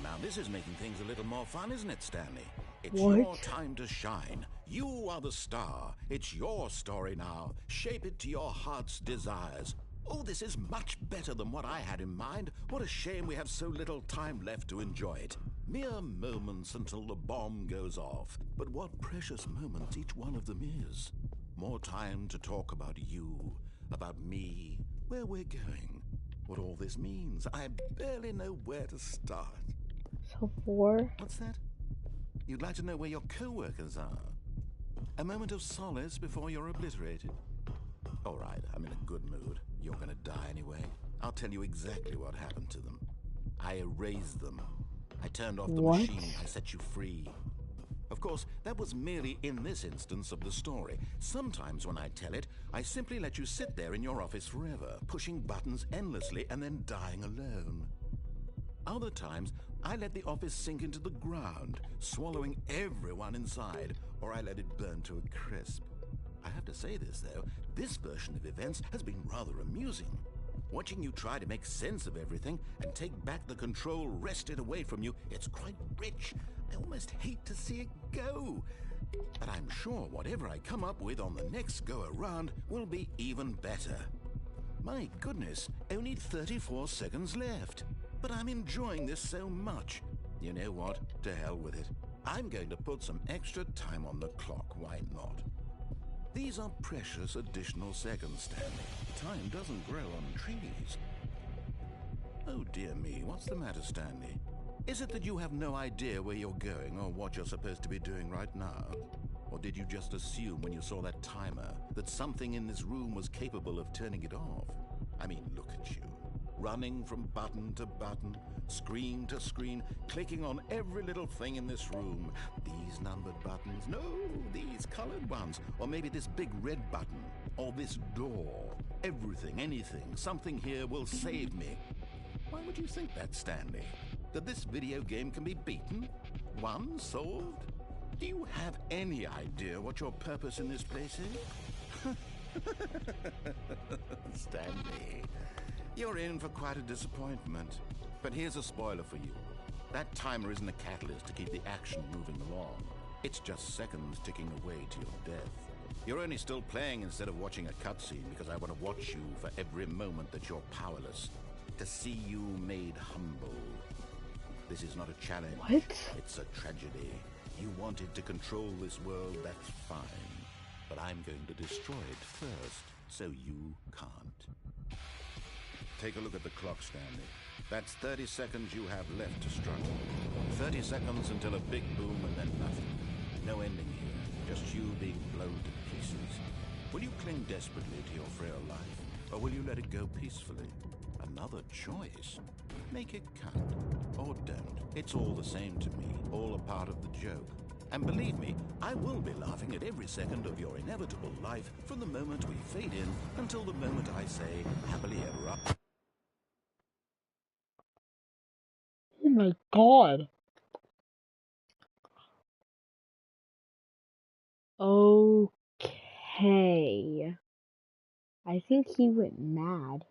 Now this is making things a little more fun, isn't it, Stanley? It's What? your time to shine. You are the star. It's your story now. Shape it to your heart's desires. Oh, this is much better than what I had in mind. What a shame we have so little time left to enjoy it. Mere moments until the bomb goes off. But what precious moments each one of them is. More time to talk about you, about me, where we're going, what all this means. I barely know where to start. So 4. What's that? You'd like to know where your co-workers are? A moment of solace before you're obliterated? All right, I'm in a good mood. You're gonna die anyway. I'll tell you exactly what happened to them. I erased them. I turned off the What? machine. I set you free. Of course, that was merely in this instance of the story. Sometimes when I tell it, I simply let you sit there in your office forever, pushing buttons endlessly and then dying alone. Other times, I let the office sink into the ground, swallowing everyone inside, or I let it burn to a crisp. I have to say this, though, this version of events has been rather amusing. Watching you try to make sense of everything and take back the control wrested away from you, it's quite rich. I almost hate to see it go. But I'm sure whatever I come up with on the next go-around will be even better. My goodness, only 34 seconds left. But I'm enjoying this so much. You know what? To hell with it. I'm going to put some extra time on the clock, why not? These are precious additional seconds, Stanley. Time doesn't grow on trees. Oh dear me, what's the matter, Stanley? Is it that you have no idea where you're going or what you're supposed to be doing right now? Or did you just assume when you saw that timer that something in this room was capable of turning it off? I mean, look at you. Running from button to button, screen to screen, clicking on every little thing in this room. These numbered buttons, no, these colored ones. Or maybe this big red button, or this door. Everything, anything, something here will save me. Why would you think that, Stanley? That this video game can be beaten? Won? Solved? Do you have any idea what your purpose in this place is? Stanley, you're in for quite a disappointment. But here's a spoiler for you. That timer isn't a catalyst to keep the action moving along. It's just seconds ticking away to your death. You're only still playing instead of watching a cutscene because I want to watch you for every moment that you're powerless. To see you made humble. This is not a challenge. What? It's a tragedy. You wanted to control this world, that's fine. But I'm going to destroy it first, so you can't. Take a look at the clock, Stanley. That's 30 seconds you have left to struggle. 30 seconds until a big boom and then nothing. No ending here, just you being blown to pieces. Will you cling desperately to your frail life, or will you let it go peacefully? Another choice. Make it count, or don't. It's all the same to me, all a part of the joke. And believe me, I will be laughing at every second of your inevitable life from the moment we fade in until the moment I say, happily ever after. Oh my god. Okay. I think he went mad.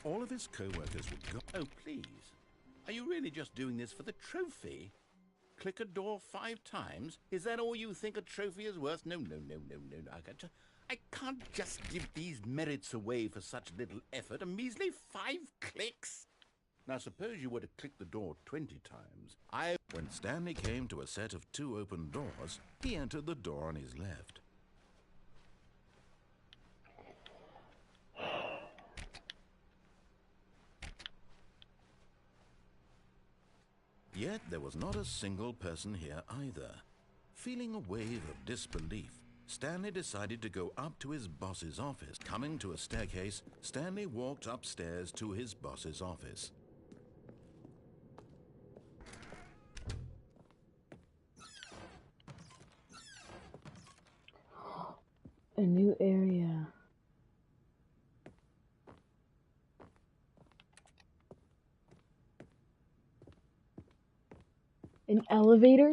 All of his co-workers would go, oh please, are you really just doing this for the trophy? Click a door 5 times? Is that all you think a trophy is worth? No, no, no, no, no, no. I can't just give these merits away for such little effort. A measly 5 clicks? Now suppose you were to click the door 20 times. When Stanley came to a set of 2 open doors, he entered the door on his left. Yet there was not a single person here either. Feeling a wave of disbelief, Stanley decided to go up to his boss's office. Coming to a staircase, Stanley walked upstairs to his boss's office. A new area. An elevator?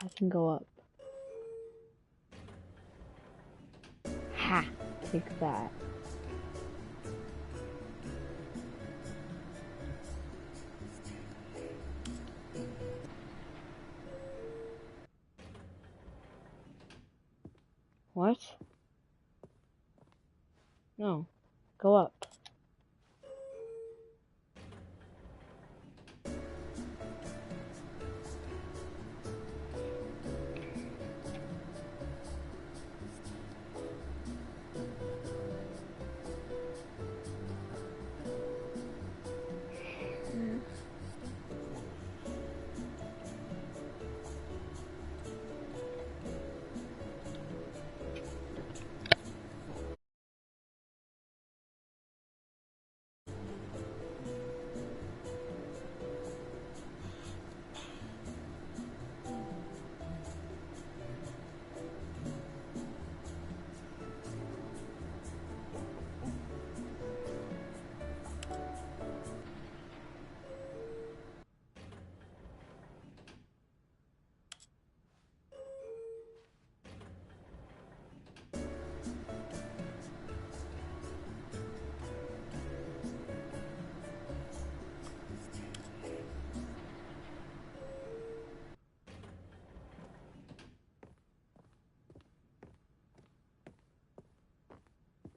I can go up. Ha! Take that. What? No. Go up.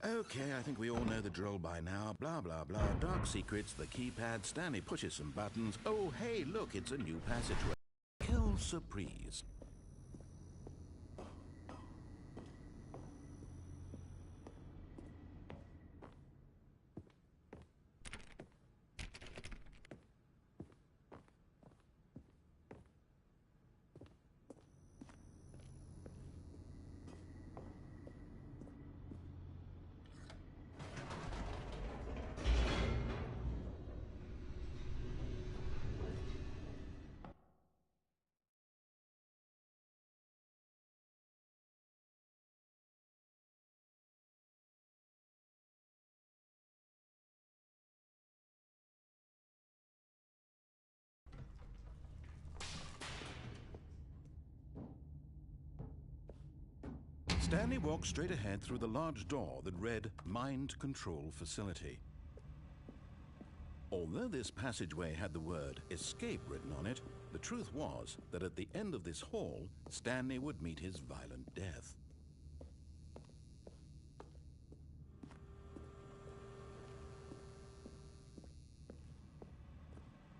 Okay, I think we all know the drill by now. Blah, blah, blah. Dark secrets, the keypad. Stanley pushes some buttons. Oh, hey, look, it's a new passageway. Quelle surprise. Stanley walked straight ahead through the large door that read Mind Control Facility. Although this passageway had the word escape written on it, the truth was that at the end of this hall, Stanley would meet his violent death.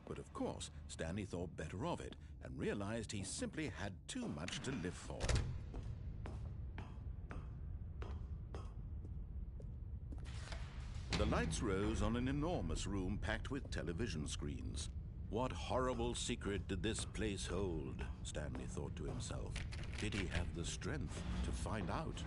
But of course, Stanley thought better of it and realized he simply had too much to live for. The lights rose on an enormous room packed with television screens. What horrible secret did this place hold? Stanley thought to himself. Did he have the strength to find out?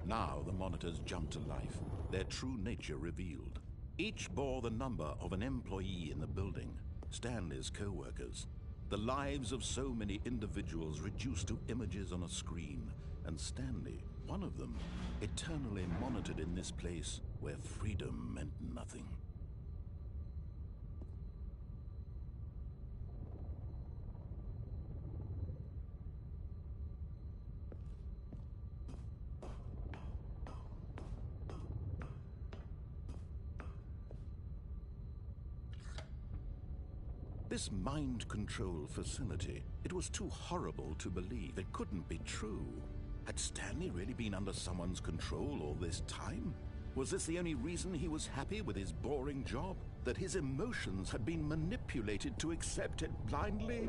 Now the monitors jumped to life, their true nature revealed. Each bore the number of an employee in the building, Stanley's co-workers. The lives of so many individuals reduced to images on a screen, and Stanley, one of them, eternally monitored in this place where freedom meant nothing. This mind control facility, it was too horrible to believe. It couldn't be true. Had Stanley really been under someone's control all this time? Was this the only reason he was happy with his boring job? That his emotions had been manipulated to accept it blindly?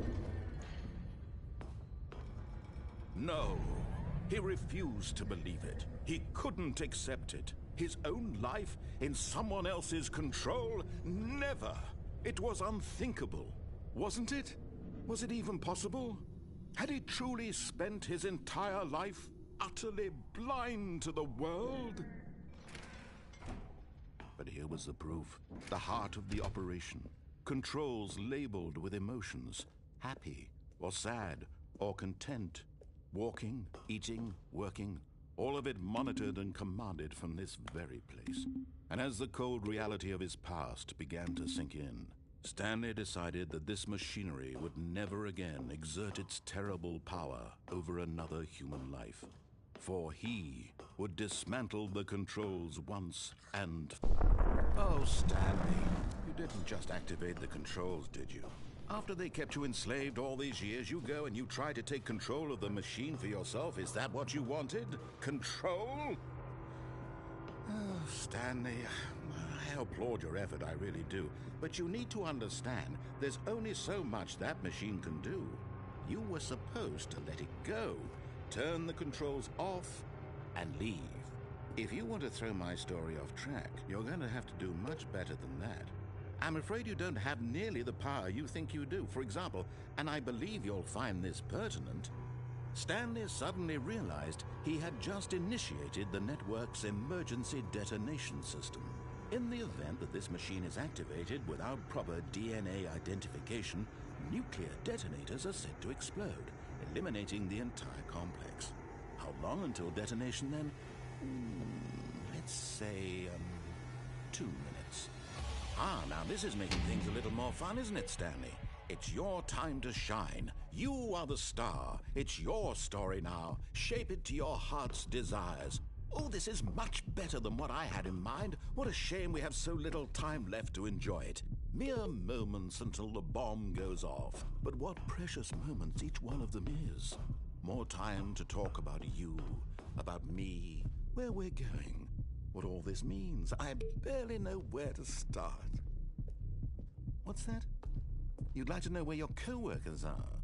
No, he refused to believe it. He couldn't accept it. His own life in someone else's control? Never! It was unthinkable, wasn't it? Was it even possible? Had he truly spent his entire life utterly blind to the world? But here was the proof. The heart of the operation. Controls labeled with emotions. Happy, or sad, or content. Walking, eating, working. All of it monitored and commanded from this very place. And as the cold reality of his past began to sink in, Stanley decided that this machinery would never again exert its terrible power over another human life. For he would dismantle the controls once and... Oh, Stanley, you didn't just activate the controls, did you? After they kept you enslaved all these years, you go and you try to take control of the machine for yourself. Is that what you wanted? Control? Oh, Stanley, I applaud your effort, I really do. But you need to understand, there's only so much that machine can do. You were supposed to let it go, turn the controls off, and leave. If you want to throw my story off track, you're going to have to do much better than that. I'm afraid you don't have nearly the power you think you do. For example, and I believe you'll find this pertinent, Stanley suddenly realized he had just initiated the network's emergency detonation system. In the event that this machine is activated without proper DNA identification, nuclear detonators are set to explode, eliminating the entire complex. How long until detonation then? Let's say, 2 minutes. Ah, now this is making things a little more fun, isn't it, Stanley? It's your time to shine. You are the star. It's your story now. Shape it to your heart's desires. Oh, this is much better than what I had in mind. What a shame we have so little time left to enjoy it. Mere moments until the bomb goes off. But what precious moments each one of them is. More time to talk about you, about me, where we're going, what all this means. I barely know where to start. What's that? You'd like to know where your co-workers are?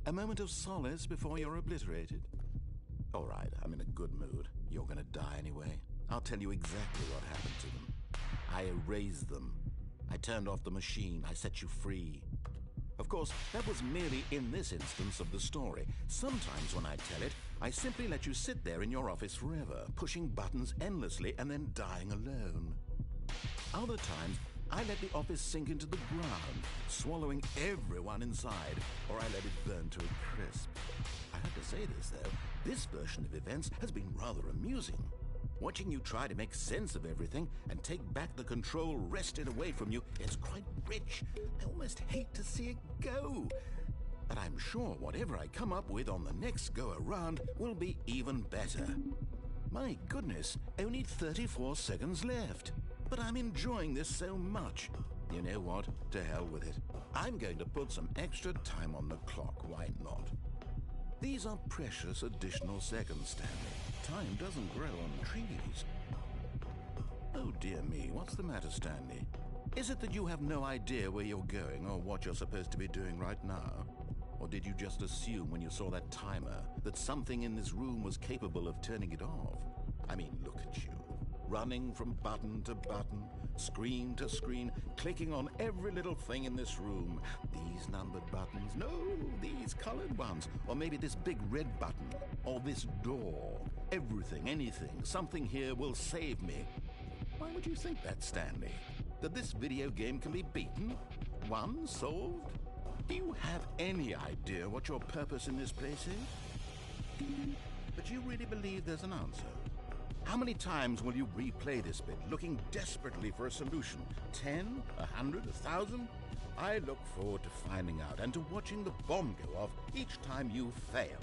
A moment of solace before you're obliterated? All right, I'm in a good mood. You're gonna die anyway. I'll tell you exactly what happened to them. I erased them. I turned off the machine. I set you free. Of course, that was merely in this instance of the story. Sometimes when I tell it, I simply let you sit there in your office forever, pushing buttons endlessly and then dying alone. Other times, I let the office sink into the ground, swallowing everyone inside, or I let it burn to a crisp. I have to say this, though. This version of events has been rather amusing. Watching you try to make sense of everything and take back the control wrested away from you is quite rich. I almost hate to see it go. But I'm sure whatever I come up with on the next go-around will be even better. My goodness, only 34 seconds left. But I'm enjoying this so much. You know what? To hell with it. I'm going to put some extra time on the clock, why not? These are precious additional seconds, Stanley. Time doesn't grow on trees. Oh dear me, what's the matter, Stanley? Is it that you have no idea where you're going or what you're supposed to be doing right now? Or did you just assume when you saw that timer that something in this room was capable of turning it off? I mean, look at you. Running from button to button, screen to screen, clicking on every little thing in this room. These numbered buttons, no, these colored ones. Or maybe this big red button, or this door. Everything, anything, something here will save me. Why would you think that, Stanley? That this video game can be beaten? Won? Solved? Do you have any idea what your purpose in this place is? But you really believe there's an answer? How many times will you replay this bit, looking desperately for a solution? 10? 100? 1,000? I look forward to finding out and to watching the bomb go off each time you fail.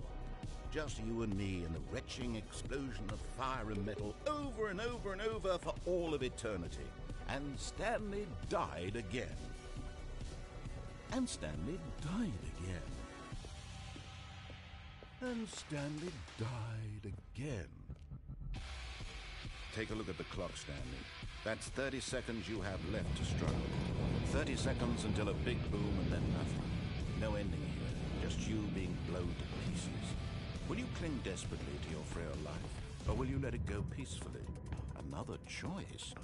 Just you and me and the retching explosion of fire and metal over and over and over for all of eternity. And Stanley died again. And Stanley died again. And Stanley died again. Take a look at the clock, Stanley. That's 30 seconds you have left to struggle. 30 seconds until a big boom and then nothing. No ending here, just you being blown to pieces. Will you cling desperately to your frail life, or will you let it go peacefully? Another choice.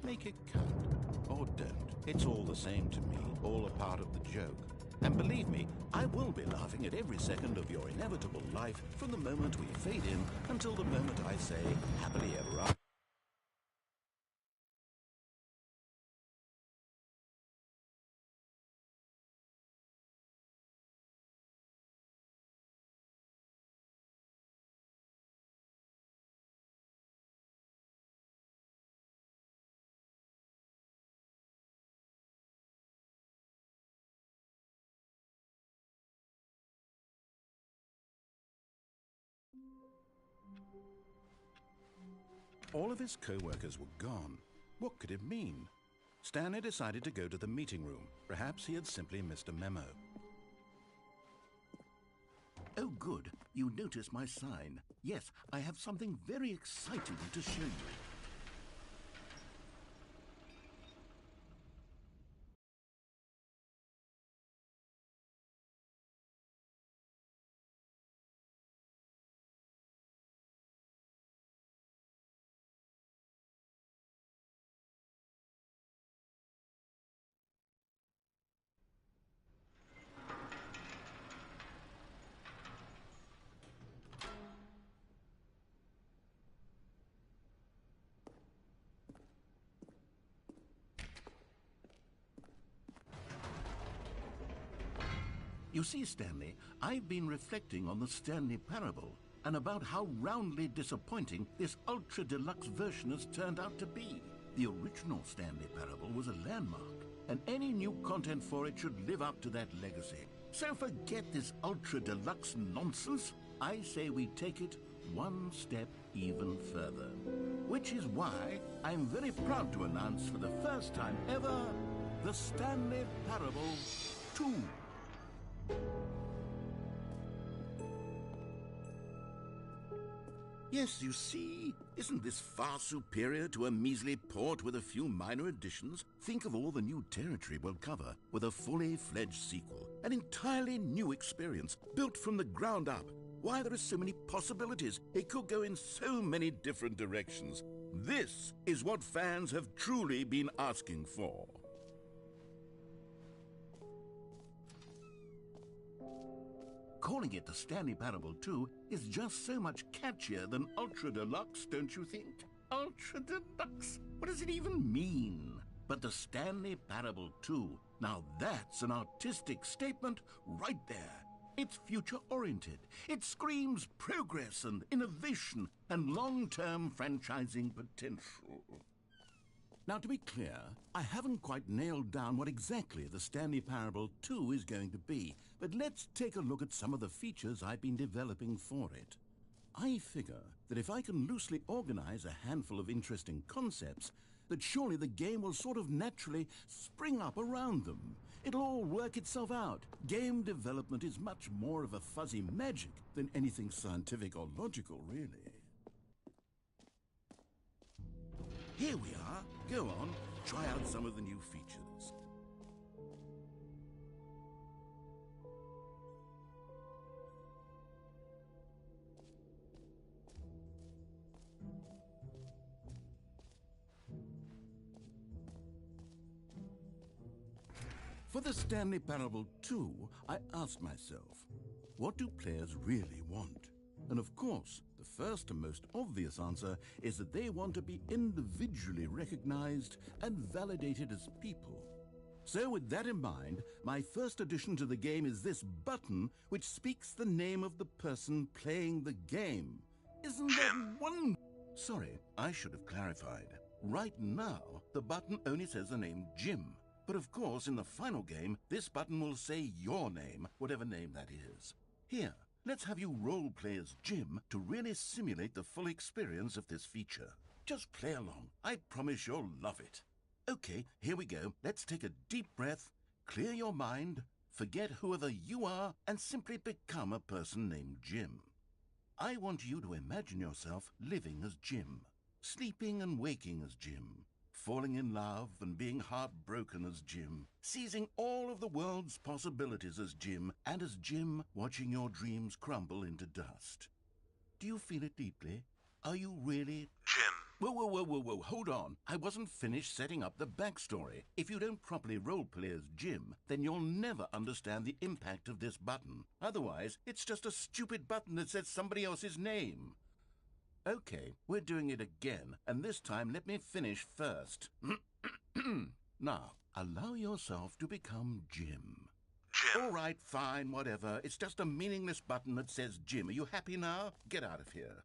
Make it count, or don't. It's all the same to me, all a part of the joke. And believe me, I will be laughing at every second of your inevitable life from the moment we fade in until the moment I say, happily ever after. All of his co-workers were gone. What could it mean? Stanley decided to go to the meeting room. Perhaps he had simply missed a memo. Oh, good. You noticed my sign. Yes, I have something very exciting to show you. You see, Stanley, I've been reflecting on the Stanley Parable and about how roundly disappointing this ultra-deluxe version has turned out to be. The original Stanley Parable was a landmark, and any new content for it should live up to that legacy. So forget this ultra-deluxe nonsense. I say we take it one step even further. Which is why I'm very proud to announce for the first time ever, the Stanley Parable 2. Yes, you see, isn't this far superior to a measly port with a few minor additions? Think of all the new territory we'll cover with a fully fledged sequel, an entirely new experience, built from the ground up. Why, there are so many possibilities. It could go in so many different directions. This is what fans have truly been asking for. Calling it the Stanley Parable 2 is just so much catchier than Ultra Deluxe, don't you think? Ultra Deluxe? What does it even mean? But the Stanley Parable 2, now that's an artistic statement right there. It's future-oriented. It screams progress and innovation and long-term franchising potential. Now, to be clear, I haven't quite nailed down what exactly the Stanley Parable 2 is going to be, but let's take a look at some of the features I've been developing for it. I figure that if I can loosely organize a handful of interesting concepts, that surely the game will sort of naturally spring up around them. It'll all work itself out. Game development is much more of a fuzzy magic than anything scientific or logical, really. Here we are. Go on, try out some of the new features. For the Stanley Parable 2, I asked myself, what do players really want? And of course, the first and most obvious answer is that they want to be individually recognized and validated as people. So with that in mind, my first addition to the game is this button which speaks the name of the person playing the game. Isn't that one? Sorry, I should have clarified. Right now, the button only says the name Jim. But of course, in the final game, this button will say your name, whatever name that is. Here, let's have you role-play as Jim to really simulate the full experience of this feature. Just play along. I promise you'll love it. Okay, here we go. Let's take a deep breath, clear your mind, forget whoever you are, and simply become a person named Jim. I want you to imagine yourself living as Jim. Sleeping and waking as Jim. Falling in love and being heartbroken as Jim. Seizing all of the world's possibilities as Jim. And as Jim, watching your dreams crumble into dust. Do you feel it deeply? Are you really... Jim. Whoa, hold on. I wasn't finished setting up the backstory. If you don't properly roleplay as Jim, then you'll never understand the impact of this button. Otherwise, it's just a stupid button that says somebody else's name. Okay, we're doing it again, and this time let me finish first. Now, allow yourself to become Jim. Jim. All right, fine, whatever. It's just a meaningless button that says Jim. Are you happy now? Get out of here.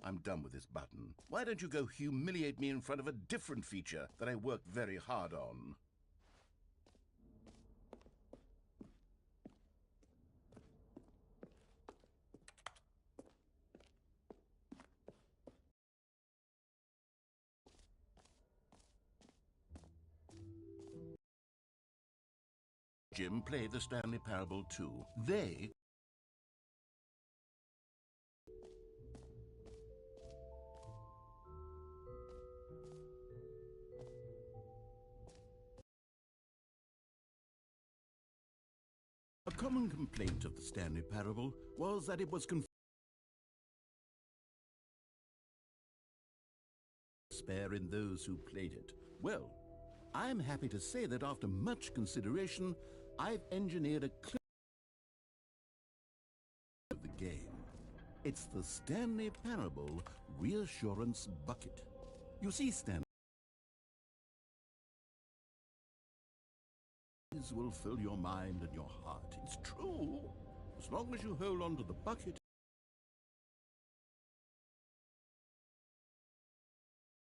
I'm done with this button. Why don't you go humiliate me in front of a different feature that I worked very hard on? Jim played the Stanley Parable too. A common complaint of the Stanley Parable was that it was despair in those who played it. Well, I'm happy to say that after much consideration, I've engineered a clip of the game. It's the Stanley Parable Reassurance Bucket. You see, Stanley will fill your mind and your heart. It's true. As long as you hold on to the bucket,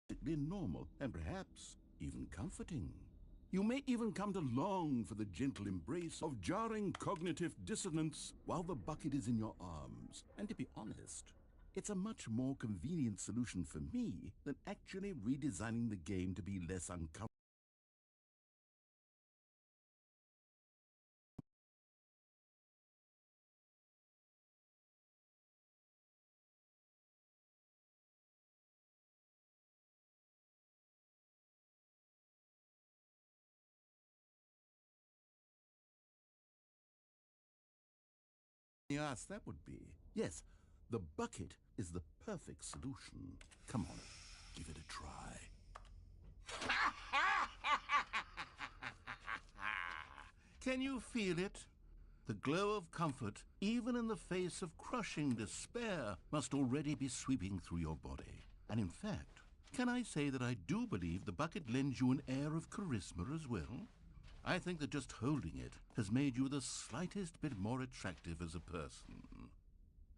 it'll be normal and perhaps even comforting. You may even come to long for the gentle embrace of jarring cognitive dissonance while the bucket is in your arms. And to be honest, it's a much more convenient solution for me than actually redesigning the game to be less uncomfortable. Yes, that would be. Yes, the bucket is the perfect solution. Come on, give it a try. Can you feel it? The glow of comfort, even in the face of crushing despair, must already be sweeping through your body. And in fact, can I say that I do believe the bucket lends you an air of charisma as well? I think that just holding it has made you the slightest bit more attractive as a person.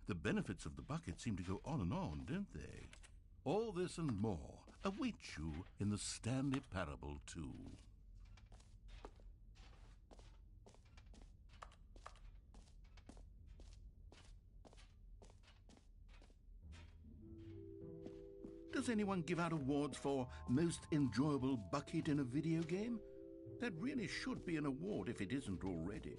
The benefits of the bucket seem to go on, don't they? All this and more await you in the Stanley Parable 2. Does anyone give out awards for most enjoyable bucket in a video game? That really should be an award if it isn't already.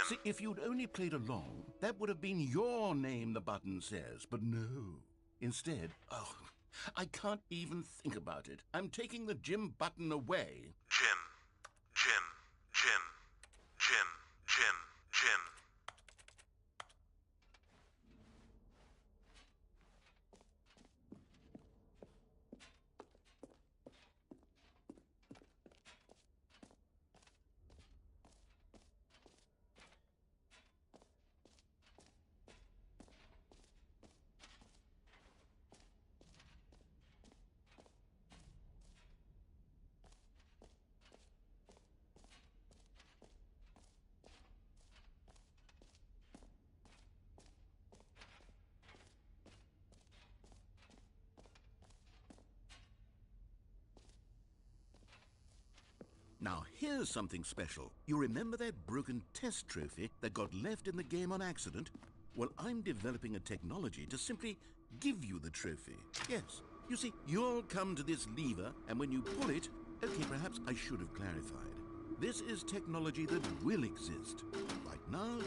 See, if you'd only played along, that would have been your name, the button says. But no. Instead, I can't even think about it. I'm taking the Jim button away. Jim. Jim. Jim. Jim. Jim. Jim. Now here's something special. You remember that broken test trophy that got left in the game on accident? Well, I'm developing a technology to simply give you the trophy. Yes, you see, you'll come to this lever, and when you pull it... Okay, perhaps I should have clarified. This is technology that will exist. Right now,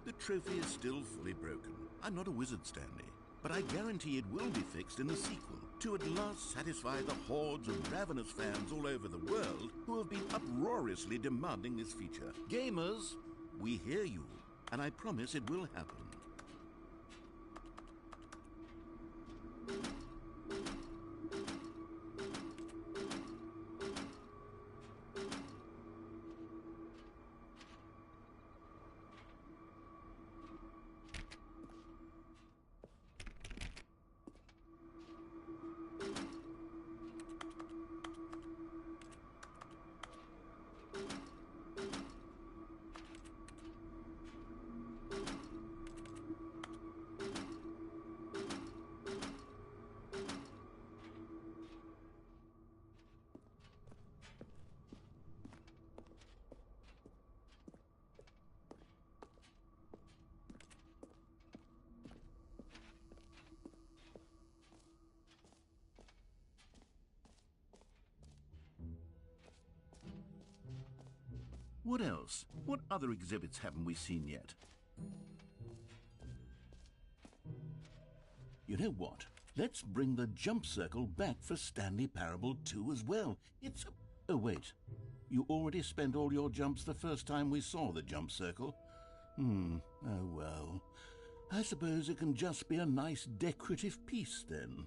the trophy is still fully broken. I'm not a wizard, Stanley, but I guarantee it will be fixed in the sequel to at last satisfy the hordes of ravenous fans all over the world who have been uproariously demanding this feature. Gamers, we hear you, and I promise it will happen. What else? What other exhibits haven't we seen yet? You know what? Let's bring the jump circle back for Stanley Parable 2 as well. It's... Oh, wait. You already spent all your jumps the first time we saw the jump circle? Oh, well. I suppose it can just be a nice decorative piece, then.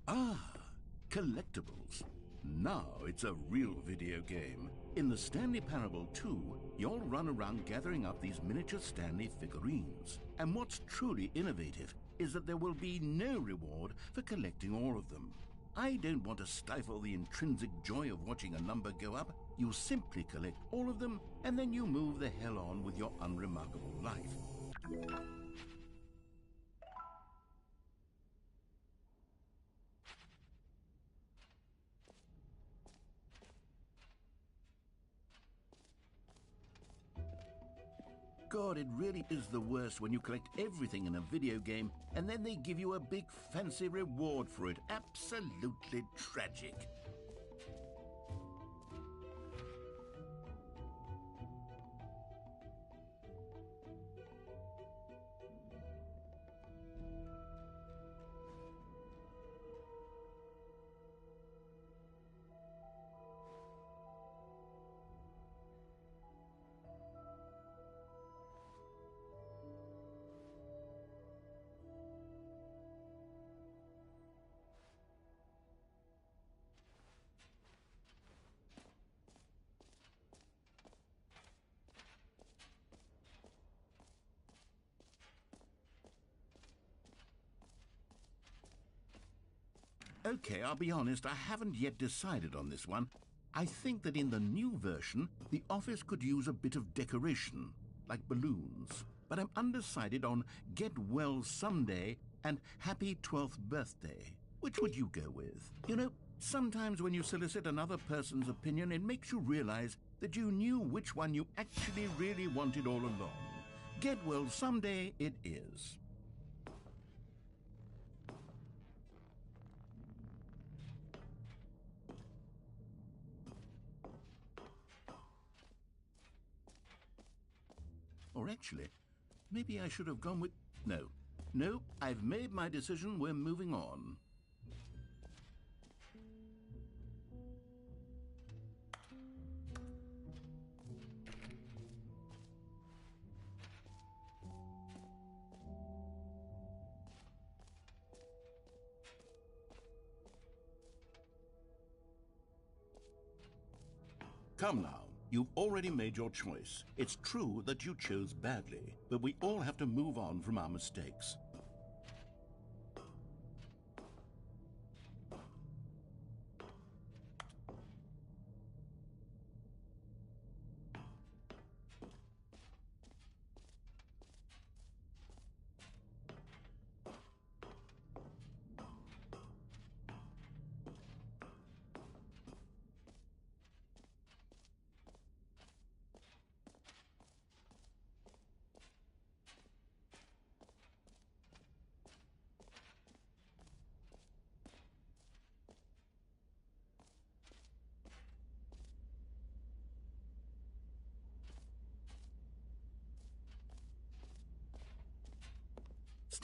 Ah, collectibles. Now it's a real video game. In the Stanley Parable 2, you'll run around gathering up these miniature Stanley figurines. And what's truly innovative is that there will be no reward for collecting all of them. I don't want to stifle the intrinsic joy of watching a number go up. You simply collect all of them, and then you move the hell on with your unremarkable life. God, it really is the worst when you collect everything in a video game and then they give you a big fancy reward for it. Absolutely tragic. Okay, I'll be honest, I haven't yet decided on this one. I think that in the new version, the office could use a bit of decoration, like balloons. But I'm undecided on Get Well Someday and Happy 12th Birthday. Which would you go with? You know, sometimes when you solicit another person's opinion, it makes you realize that you knew which one you actually really wanted all along. Get Well Someday it is. Or actually, maybe I should have gone with... No, I've made my decision. We're moving on. Come now. You've already made your choice. It's true that you chose badly, but we all have to move on from our mistakes.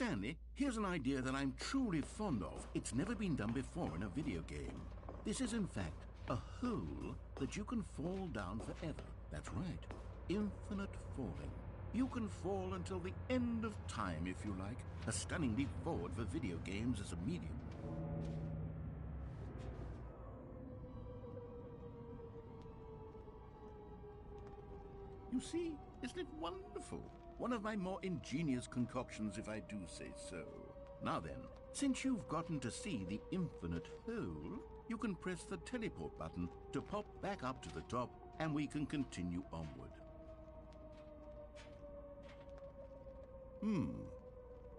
Stanley, here's an idea that I'm truly fond of. It's never been done before in a video game. This is, in fact, a hole that you can fall down forever. That's right. Infinite falling. You can fall until the end of time, if you like. A stunning leap forward for video games as a medium. You see, isn't it wonderful? One of my more ingenious concoctions, if I do say so. Now then, since you've gotten to see the infinite hole, you can press the teleport button to pop back up to the top, and we can continue onward.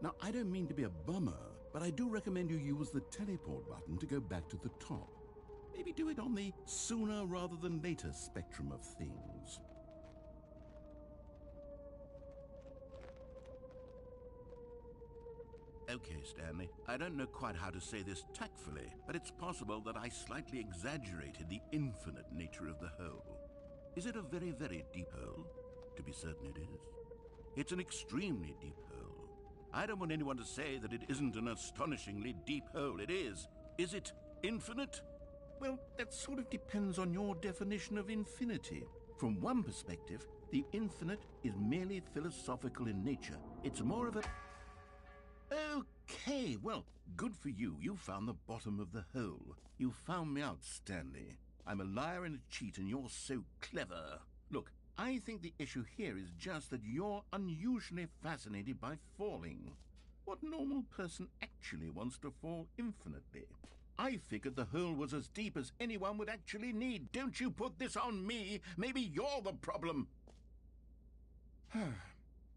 Now, I don't mean to be a bummer, but I do recommend you use the teleport button to go back to the top. Maybe do it on the sooner rather than later spectrum of things. Okay, Stanley, I don't know quite how to say this tactfully, but it's possible that I slightly exaggerated the infinite nature of the hole. Is it a very, very deep hole? To be certain it is. It's an extremely deep hole. I don't want anyone to say that it isn't an astonishingly deep hole. It is. Is it infinite? Well, that sort of depends on your definition of infinity. From one perspective, the infinite is merely philosophical in nature. It's more of a... Okay, well, good for you. You found the bottom of the hole. You found me out, Stanley. I'm a liar and a cheat, and you're so clever. Look, I think the issue here is just that you're unusually fascinated by falling. What normal person actually wants to fall infinitely? I figured the hole was as deep as anyone would actually need. Don't you put this on me. Maybe you're the problem.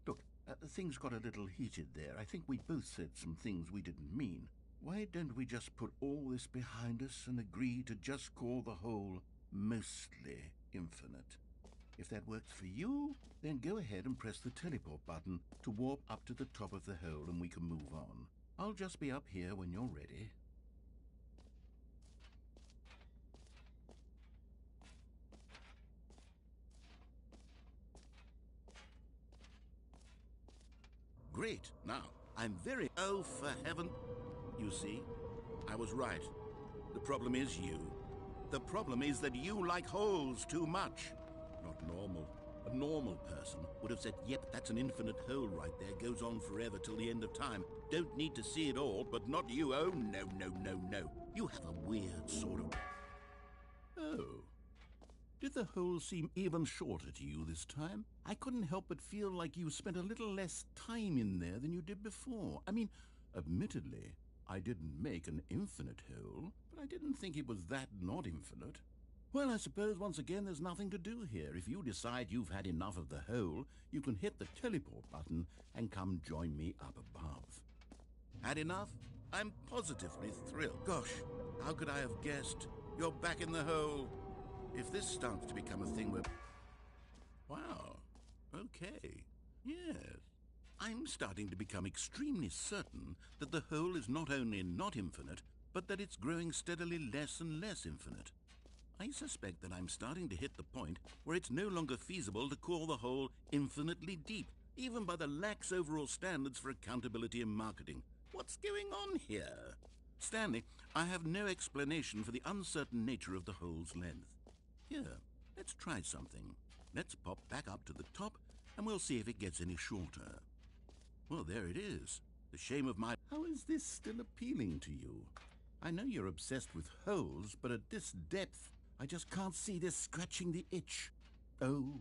Look, things got a little heated there. I think we both said some things we didn't mean. Why don't we just put all this behind us and agree to just call the hole mostly infinite? If that works for you, then go ahead and press the teleport button to warp up to the top of the hole and we can move on. I'll just be up here when you're ready. Great. Now, I'm very... Oh, for heaven... You see, I was right. The problem is you. The problem is that you like holes too much. Not normal. A normal person would have said, yep, that's an infinite hole right there, goes on forever till the end of time. Don't need to see it all, but not you. Oh, no, no, no, no. You have a weird sort of... Oh. Did the hole seem even shorter to you this time? I couldn't help but feel like you spent a little less time in there than you did before. I mean, admittedly, I didn't make an infinite hole, but I didn't think it was that not infinite. Well, I suppose once again there's nothing to do here. If you decide you've had enough of the hole, you can hit the teleport button and come join me up above. Had enough? I'm positively thrilled. Gosh, how could I have guessed? You're back in the hole. If this starts to become a thing where... Wow. Okay. Yes. I'm starting to become extremely certain that the hole is not only not infinite, but that it's growing steadily less and less infinite. I suspect that I'm starting to hit the point where it's no longer feasible to call the hole infinitely deep, even by the lax overall standards for accountability and marketing. What's going on here? Stanley, I have no explanation for the uncertain nature of the hole's length. Here, let's try something. Let's pop back up to the top, and we'll see if it gets any shorter. Well, there it is. The shame of my... How is this still appealing to you? I know you're obsessed with holes, but at this depth, I just can't see this scratching the itch. Oh,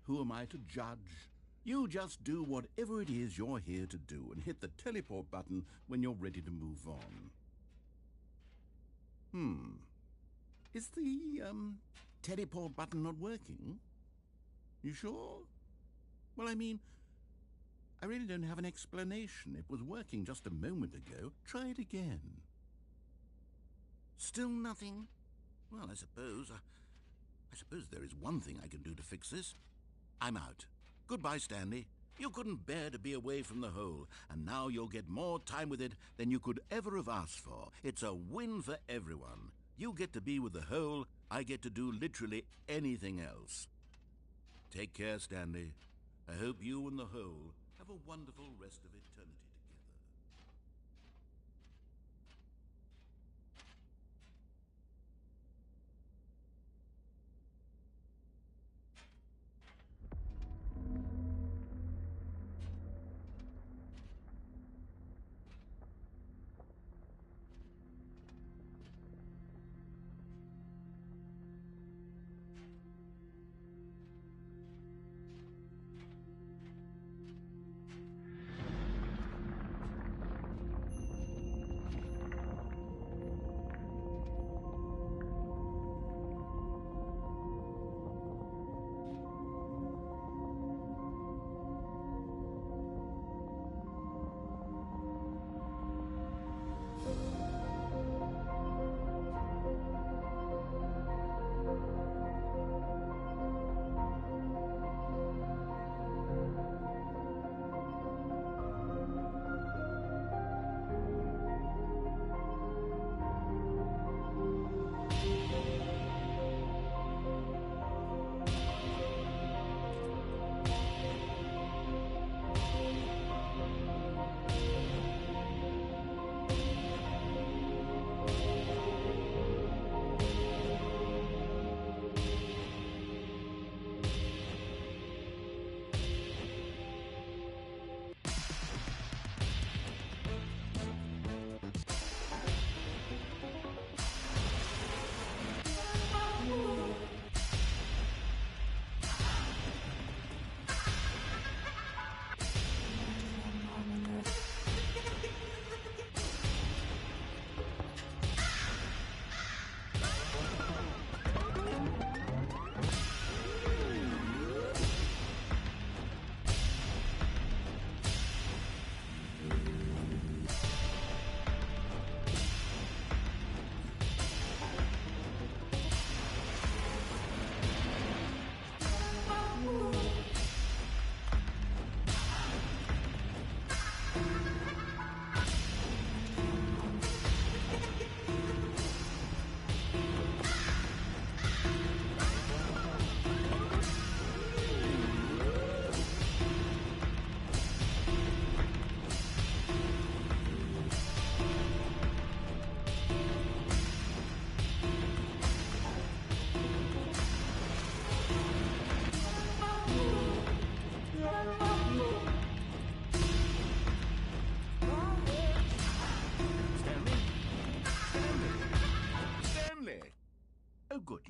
who am I to judge? You just do whatever it is you're here to do and hit the teleport button when you're ready to move on. Is the, teleport button not working? You sure? Well, I mean, I really don't have an explanation. It was working just a moment ago. Try it again. Still nothing? Well, I suppose there is one thing I can do to fix this. I'm out. Goodbye, Stanley. You couldn't bear to be away from the hole, and now you'll get more time with it than you could ever have asked for. It's a win for everyone. You get to be with the hole, I get to do literally anything else. Take care, Stanley. I hope you and the hole have a wonderful rest of eternity together.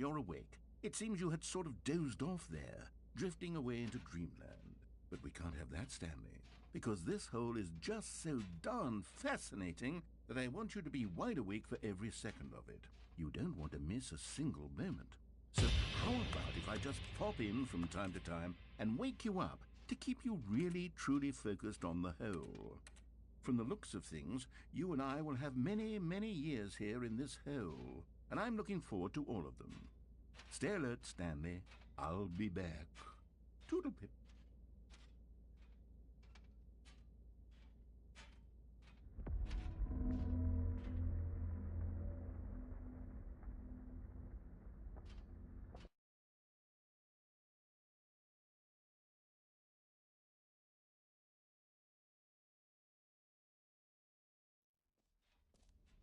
you're awake. It seems you had sort of dozed off there, drifting away into dreamland. But we can't have that, Stanley, because this hole is just so darn fascinating that I want you to be wide awake for every second of it. You don't want to miss a single moment. So how about if I just pop in from time to time and wake you up to keep you really, truly focused on the hole? From the looks of things, you and I will have many, many years here in this hole, and I'm looking forward to all of them. Stay alert, Stanley. I'll be back. Toodle-pip.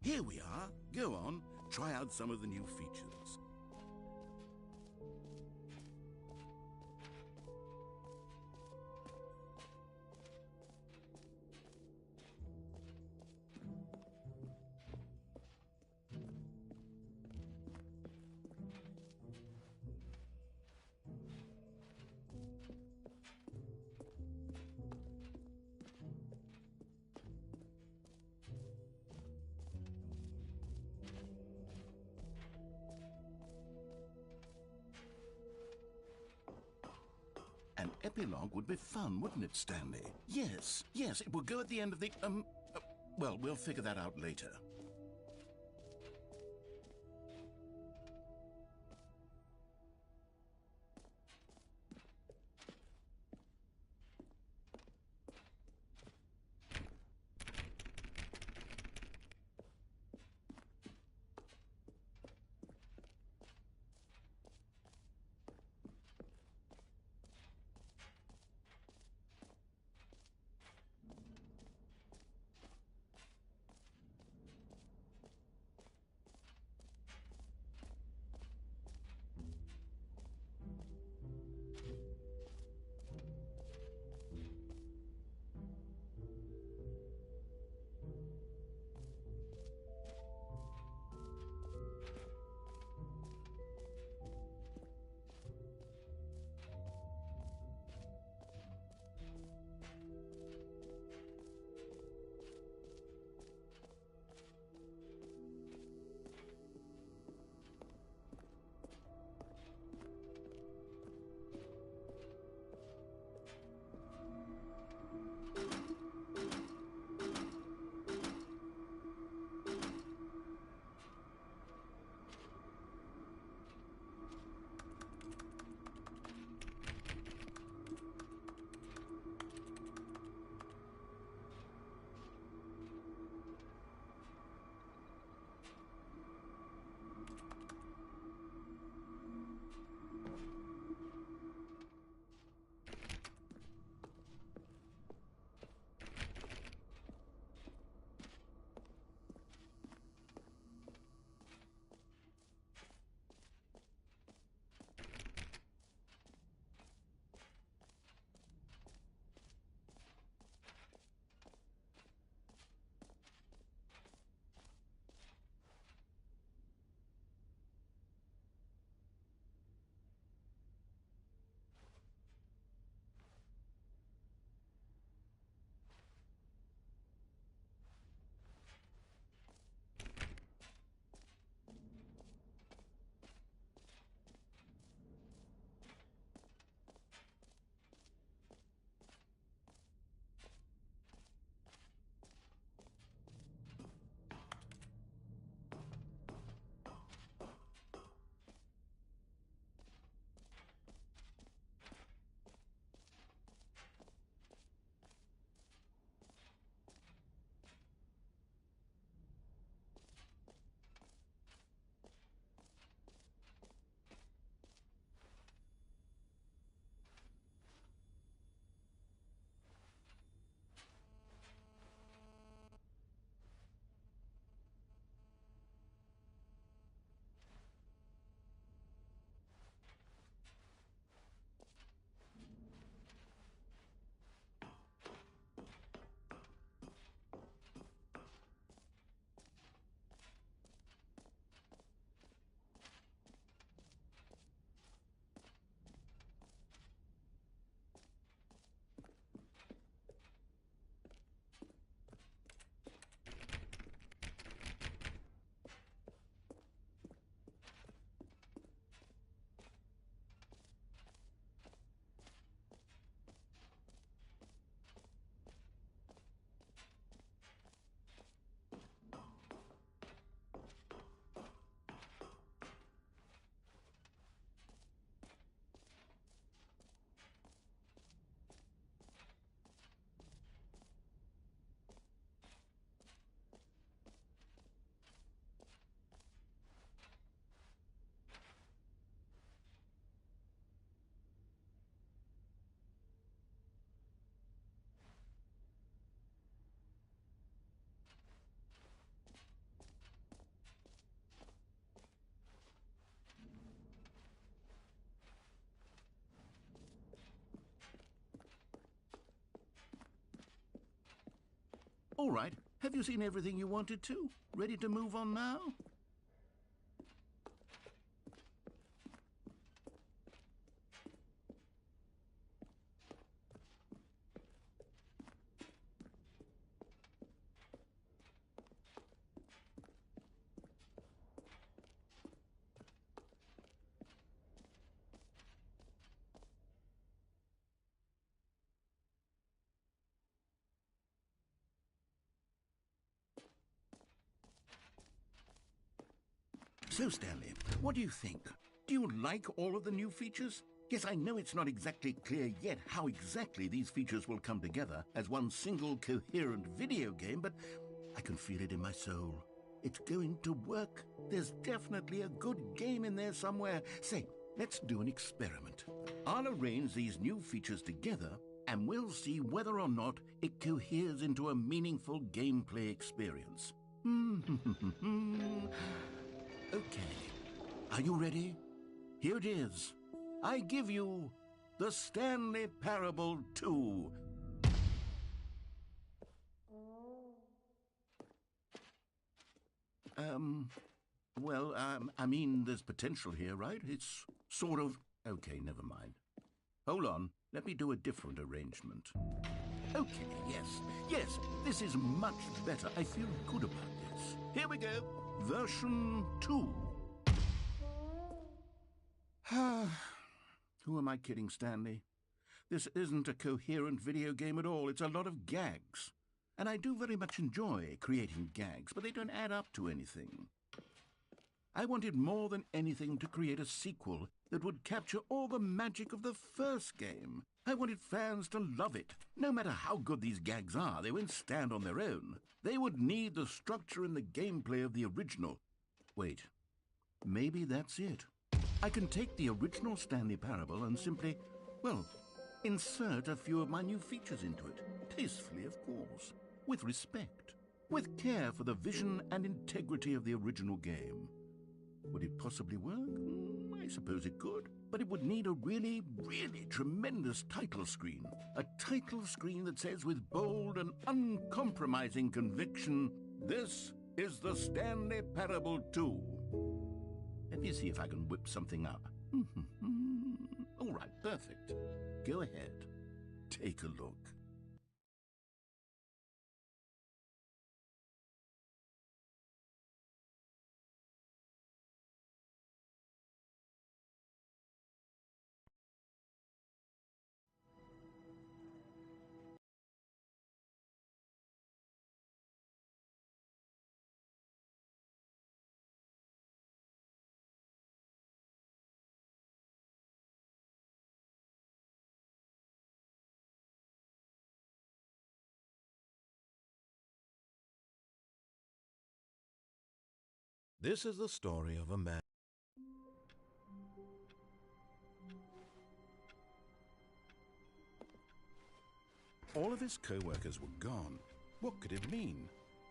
Here we are. Go on, try out some of the new features. An epilogue would be fun, wouldn't it, Stanley? Yes, it would go at the end of the, well, we'll figure that out later. All right, have you seen everything you wanted to? Ready to move on now? So, Stanley, what do you think? Do you like all of the new features? Yes, I know it's not exactly clear yet how exactly these features will come together as one single coherent video game, but I can feel it in my soul. It's going to work. There's definitely a good game in there somewhere. Say, let's do an experiment. I'll arrange these new features together, and we'll see whether or not it coheres into a meaningful gameplay experience. Okay, are you ready? Here it is. I give you the Stanley Parable 2. I mean, there's potential here, right? It's sort of... Okay, never mind. Hold on, let me do a different arrangement. Okay, yes, this is much better. I feel good about this. Here we go. Version 2. Who am I kidding, Stanley? This isn't a coherent video game at all. It's a lot of gags. And I do very much enjoy creating gags, but they don't add up to anything. I wanted more than anything to create a sequel that would capture all the magic of the first game. I wanted fans to love it. No matter how good these gags are, they won't stand on their own. They would need the structure and the gameplay of the original. Wait, maybe that's it. I can take the original Stanley Parable and simply, well, insert a few of my new features into it. Tastefully, of course. With respect. With care for the vision and integrity of the original game. Would it possibly work? I suppose it could. But it would need a really, really tremendous title screen. A title screen that says with bold and uncompromising conviction, "This is the Stanley Parable 2. Let me see if I can whip something up. All right, perfect. Go ahead. Take a look. This is the story of a man. All of his co-workers were gone. What could it mean?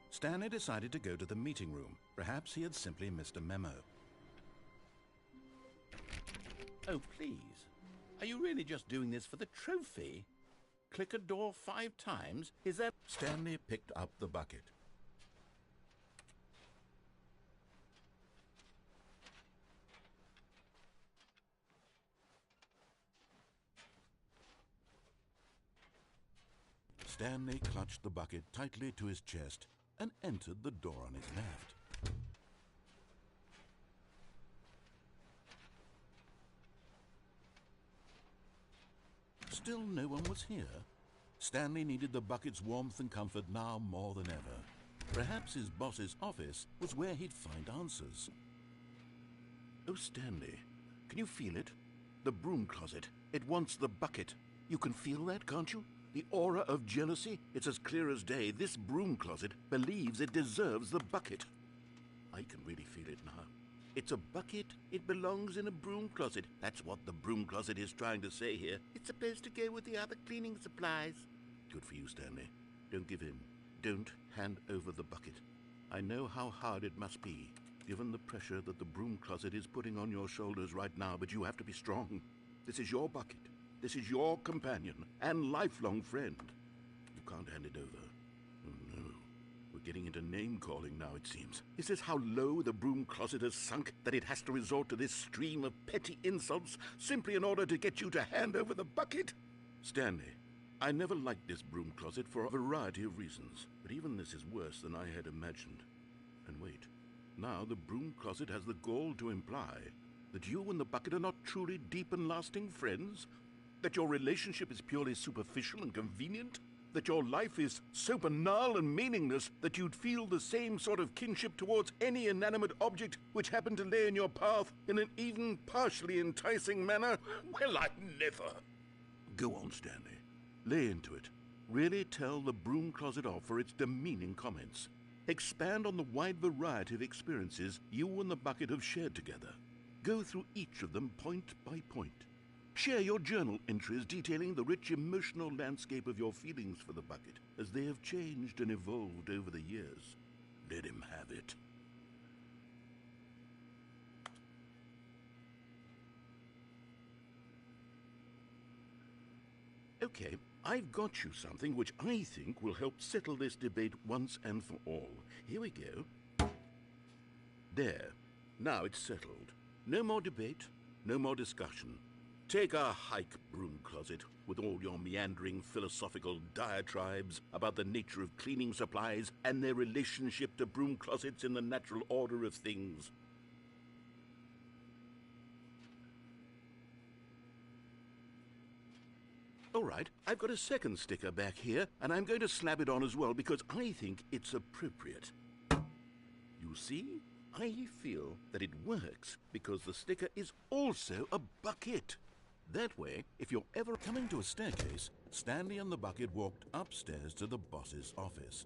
Stanley decided to go to the meeting room. Perhaps he had simply missed a memo. Oh, please. Are you really just doing this for the trophy? Click a door 5 times? Is that... Stanley picked up the bucket. Stanley clutched the bucket tightly to his chest and entered the door on his left. Still no one was here. Stanley needed the bucket's warmth and comfort now more than ever. Perhaps his boss's office was where he'd find answers. Oh, Stanley, can you feel it? The broom closet. It wants the bucket. You can feel that, can't you? The aura of jealousy? It's as clear as day. This broom closet believes it deserves the bucket. I can really feel it now. It's a bucket. It belongs in a broom closet. That's what the broom closet is trying to say here. It's supposed to go with the other cleaning supplies. Good for you, Stanley. Don't give in. Don't hand over the bucket. I know how hard it must be, given the pressure that the broom closet is putting on your shoulders right now, but you have to be strong. This is your bucket. This is your companion and lifelong friend. You can't hand it over. Oh, no. getting into name-calling now, it seems. Is this how low the broom closet has sunk, that it has to resort to this stream of petty insults simply in order to get you to hand over the bucket? Stanley, I never liked this broom closet for a variety of reasons, but even this is worse than I had imagined. And wait, now the broom closet has the gall to imply that you and the bucket are not truly deep and lasting friends? That your relationship is purely superficial and convenient? That your life is so banal and meaningless that you'd feel the same sort of kinship towards any inanimate object which happened to lay in your path in an even partially enticing manner? Well, I never. Go on, Stanley. Lay into it. Really tell the broom closet off for its demeaning comments. Expand on the wide variety of experiences you and the bucket have shared together. Go through each of them point by point. Share your journal entries detailing the rich emotional landscape of your feelings for the bucket as they have changed and evolved over the years. Let him have it. Okay, I've got you something which I think will help settle this debate once and for all. Here we go. There. Now it's settled. No more debate, no more discussion. Take a hike, broom closet, with all your meandering philosophical diatribes about the nature of cleaning supplies and their relationship to broom closets in the natural order of things. All right, I've got a second sticker back here, and I'm going to slap it on as well because I think it's appropriate. You see, I feel that it works because the sticker is also a bucket. That way, if you're ever coming to a staircase, Stanley and the bucket walked upstairs to the boss's office.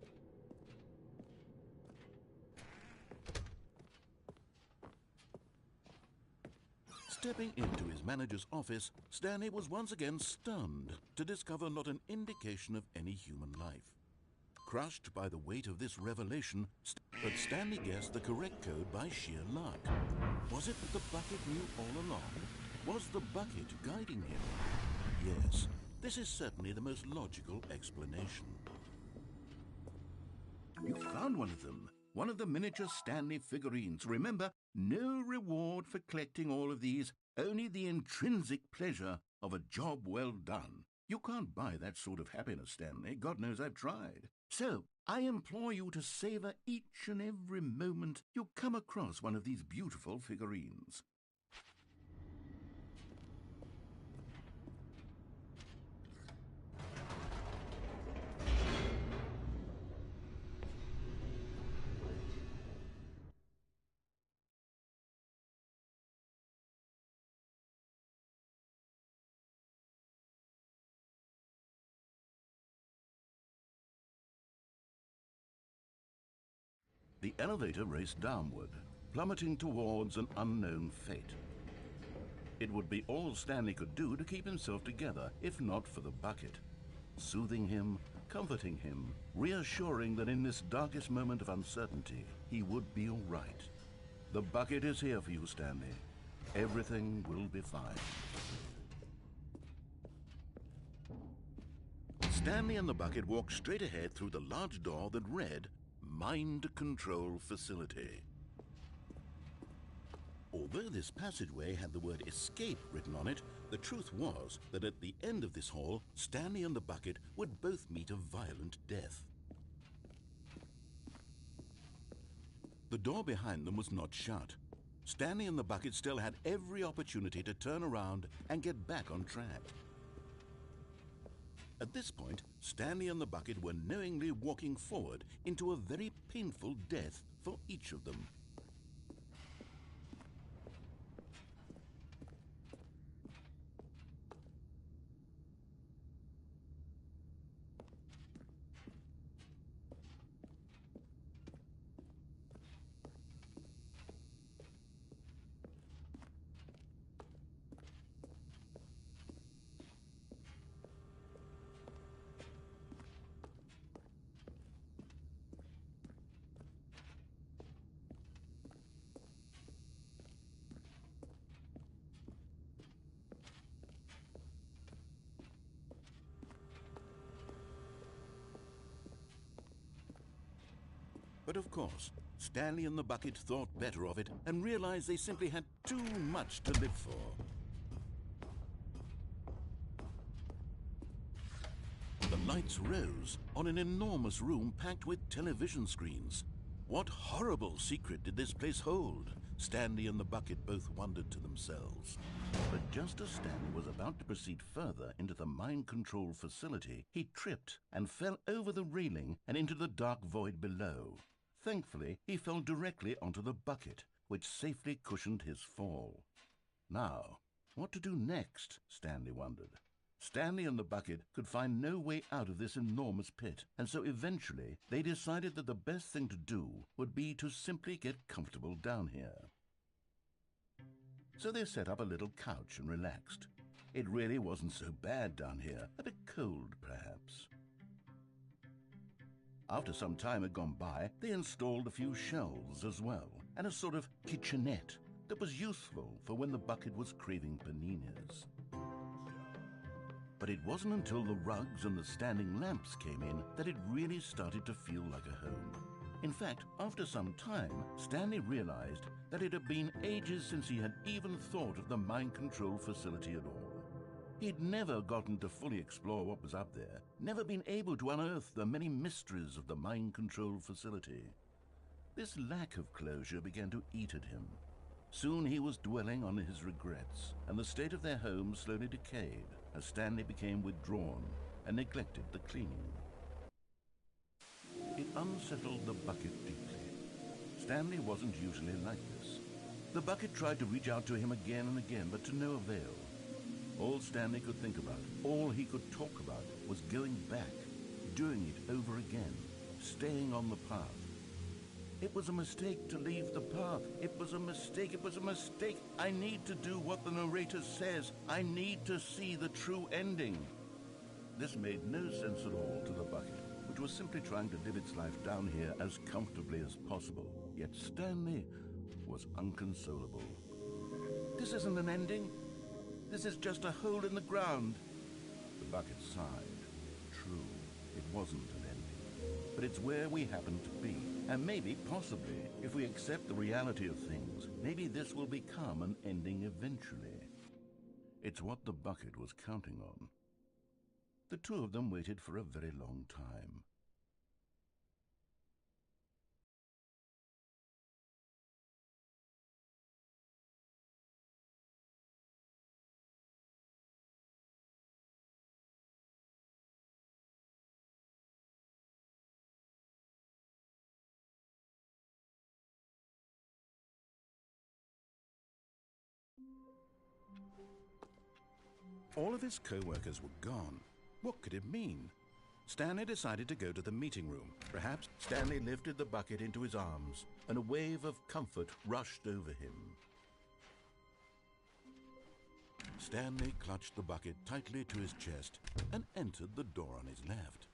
Stepping into his manager's office, Stanley was once again stunned to discover not an indication of any human life. Crushed by the weight of this revelation, but Stanley guessed the correct code by sheer luck. Was it that the bucket knew all along? Was the bucket guiding him? Yes, this is certainly the most logical explanation. You found one of them. One of the miniature Stanley figurines. Remember, no reward for collecting all of these, only the intrinsic pleasure of a job well done. You can't buy that sort of happiness, Stanley. God knows I've tried. So, I implore you to savor each and every moment you come across one of these beautiful figurines. The elevator raced downward, plummeting towards an unknown fate. It would be all Stanley could do to keep himself together, if not for the bucket. Soothing him, comforting him, reassuring that in this darkest moment of uncertainty, he would be all right. The bucket is here for you, Stanley. Everything will be fine. Stanley and the bucket walked straight ahead through the large door that read, Mind Control Facility. Although this passageway had the word escape written on it, the truth was that at the end of this hall, Stanley and the bucket would both meet a violent death. The door behind them was not shut. Stanley and the bucket still had every opportunity to turn around and get back on track. At this point, Stanley and the bucket were knowingly walking forward into a very painful death for each of them. But of course, Stanley and the bucket thought better of it and realized they simply had too much to live for. The lights rose on an enormous room packed with television screens. What horrible secret did this place hold? Stanley and the bucket both wondered to themselves. But just as Stanley was about to proceed further into the mind control facility, he tripped and fell over the railing and into the dark void below. Thankfully, he fell directly onto the bucket, which safely cushioned his fall. Now, what to do next? Stanley wondered. Stanley and the bucket could find no way out of this enormous pit, and so eventually they decided that the best thing to do would be to simply get comfortable down here. So they set up a little couch and relaxed. It really wasn't so bad down here, a bit cold perhaps. After some time had gone by, they installed a few shelves as well, and a sort of kitchenette that was useful for when the bucket was craving paninis. But it wasn't until the rugs and the standing lamps came in that it really started to feel like a home. In fact, after some time, Stanley realized that it had been ages since he had even thought of the mind control facility at all. He'd never gotten to fully explore what was up there, never been able to unearth the many mysteries of the mind control facility. This lack of closure began to eat at him. Soon he was dwelling on his regrets, and the state of their home slowly decayed as Stanley became withdrawn and neglected the cleaning. It unsettled the bucket deeply. Stanley wasn't usually like this. The bucket tried to reach out to him again and again, but to no avail. All Stanley could think about, all he could talk about, was going back, doing it over again, staying on the path. It was a mistake to leave the path. It was a mistake. It was a mistake. I need to do what the narrator says. I need to see the true ending. This made no sense at all to the bucket, which was simply trying to live its life down here as comfortably as possible. Yet Stanley was unconsolable. This isn't an ending. This is just a hole in the ground. The bucket sighed. True, it wasn't an ending. But it's where we happen to be. And maybe, possibly, if we accept the reality of things, maybe this will become an ending eventually. It's what the bucket was counting on. The two of them waited for a very long time. All of his co-workers were gone. What could it mean? Stanley decided to go to the meeting room. Perhaps Stanley lifted the bucket into his arms, and a wave of comfort rushed over him. Stanley clutched the bucket tightly to his chest and entered the door on his left.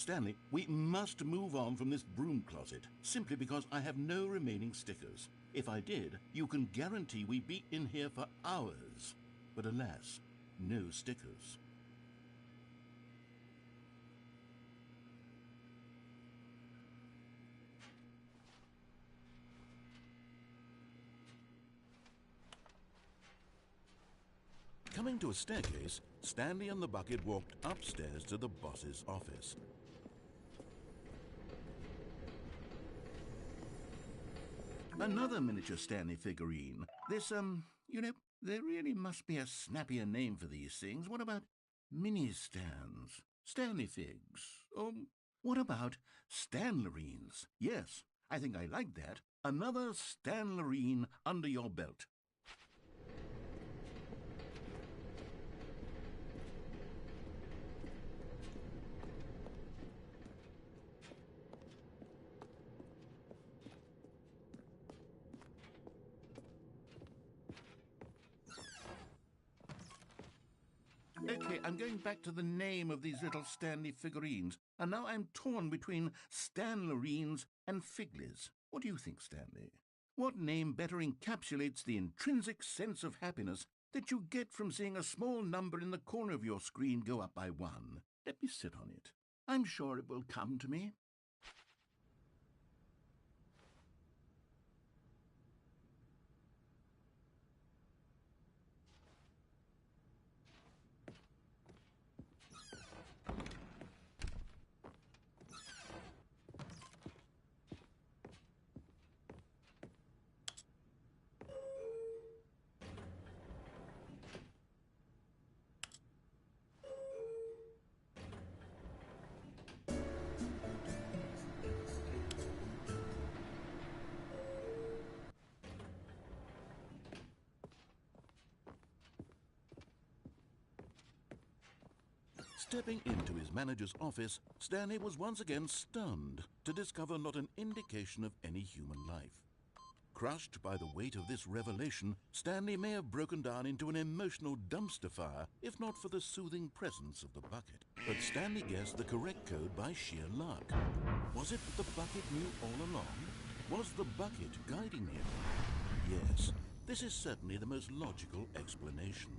Stanley, we must move on from this broom closet, simply because I have no remaining stickers. If I did, you can guarantee we'd be in here for hours. But alas, no stickers. Coming to a staircase, Stanley and the bucket walked upstairs to the boss's office. Another miniature Stanley figurine. This, there really must be a snappier name for these things. What about mini-stands? Stanley figs? What about Stanlerines? Yes, I think I like that. Another Stanlerine under your belt. Okay, I'm going back to the name of these little Stanley figurines, and now I'm torn between Stanlerines and Figlies. What do you think, Stanley? What name better encapsulates the intrinsic sense of happiness that you get from seeing a small number in the corner of your screen go up by 1? Let me sit on it. I'm sure it will come to me. Stepping into his manager's office, Stanley was once again stunned to discover not an indication of any human life. Crushed by the weight of this revelation, Stanley may have broken down into an emotional dumpster fire, if not for the soothing presence of the bucket. But Stanley guessed the correct code by sheer luck. Was it that the bucket knew all along? Was the bucket guiding him? Yes, this is certainly the most logical explanation.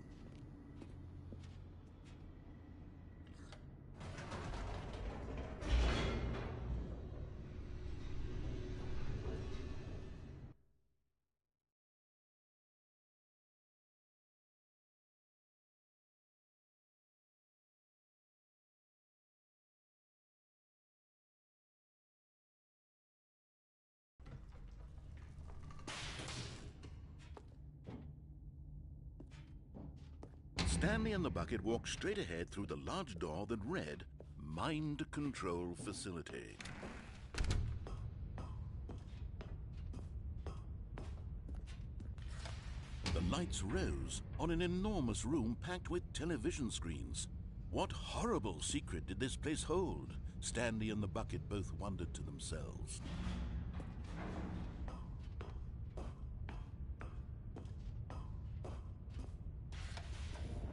Stanley and the bucket walked straight ahead through the large door that read, Mind Control Facility. The lights rose on an enormous room packed with television screens. What horrible secret did this place hold? Stanley and the bucket both wondered to themselves.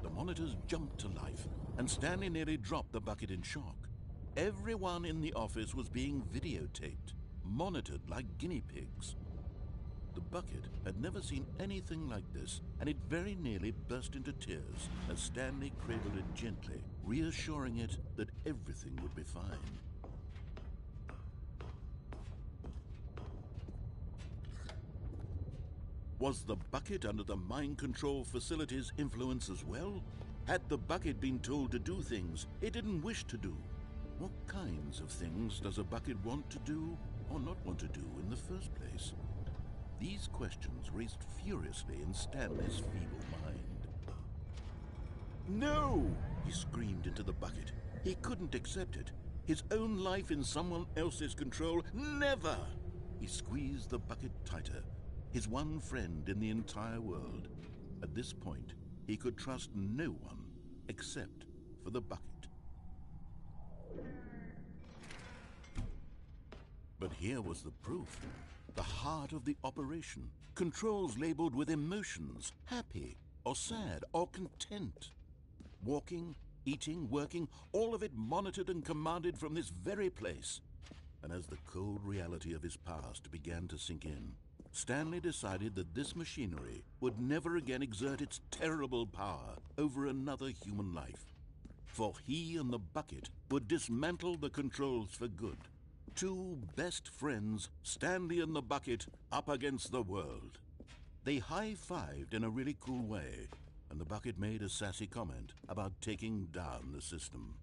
The monitors jumped to life, and Stanley nearly dropped the bucket in shock. Everyone in the office was being videotaped, monitored like guinea pigs. The bucket had never seen anything like this, and it very nearly burst into tears as Stanley cradled it gently, reassuring it that everything would be fine. Was the bucket under the mind control facility's influence as well? Had the bucket been told to do things it didn't wish to do? What kinds of things does a bucket want to do or not want to do in the first place? These questions raced furiously in Stanley's feeble mind. No! He screamed into the bucket. He couldn't accept it. His own life in someone else's control, never! He squeezed the bucket tighter. His one friend in the entire world. At this point, he could trust no one except for the bucket. But here was the proof. The heart of the operation. Controls labeled with emotions, happy or sad or content. Walking, eating, working, all of it monitored and commanded from this very place. And as the cold reality of his past began to sink in, Stanley decided that this machinery would never again exert its terrible power over another human life. For he and the bucket would dismantle the controls for good. Two best friends, Stanley and the bucket, up against the world. They high-fived in a really cool way, and the bucket made a sassy comment about taking down the system.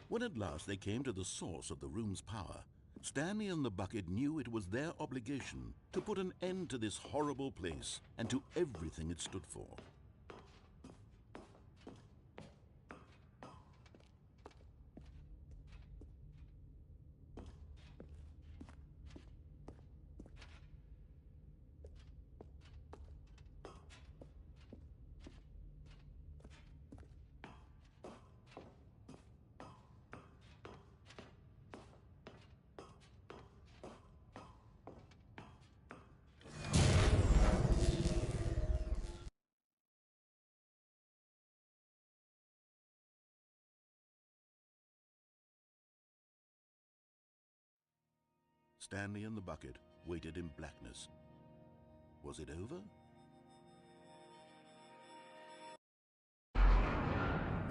When at last they came to the source of the room's power, Stanley and the bucket knew it was their obligation to put an end to this horrible place and to everything it stood for. Stanley and the bucket waited in blackness. Was it over?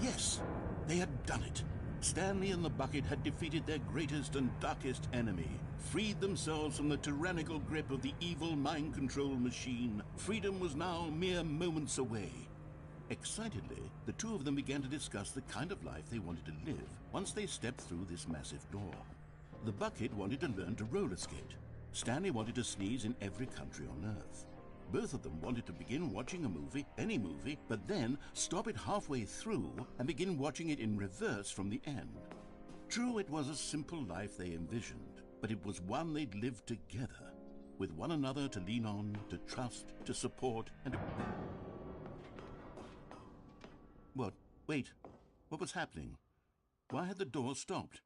Yes, they had done it. Stanley and the bucket had defeated their greatest and darkest enemy, freed themselves from the tyrannical grip of the evil mind control machine. Freedom was now mere moments away. Excitedly, the two of them began to discuss the kind of life they wanted to live once they stepped through this massive door. The bucket wanted to learn to roller skate. Stanley wanted to sneeze in every country on Earth. Both of them wanted to begin watching a movie, any movie, but then stop it halfway through and begin watching it in reverse from the end. True, it was a simple life they envisioned, but it was one they'd lived together, with one another to lean on, to trust, to support, and... What? Wait. What was happening? Why had the door stopped?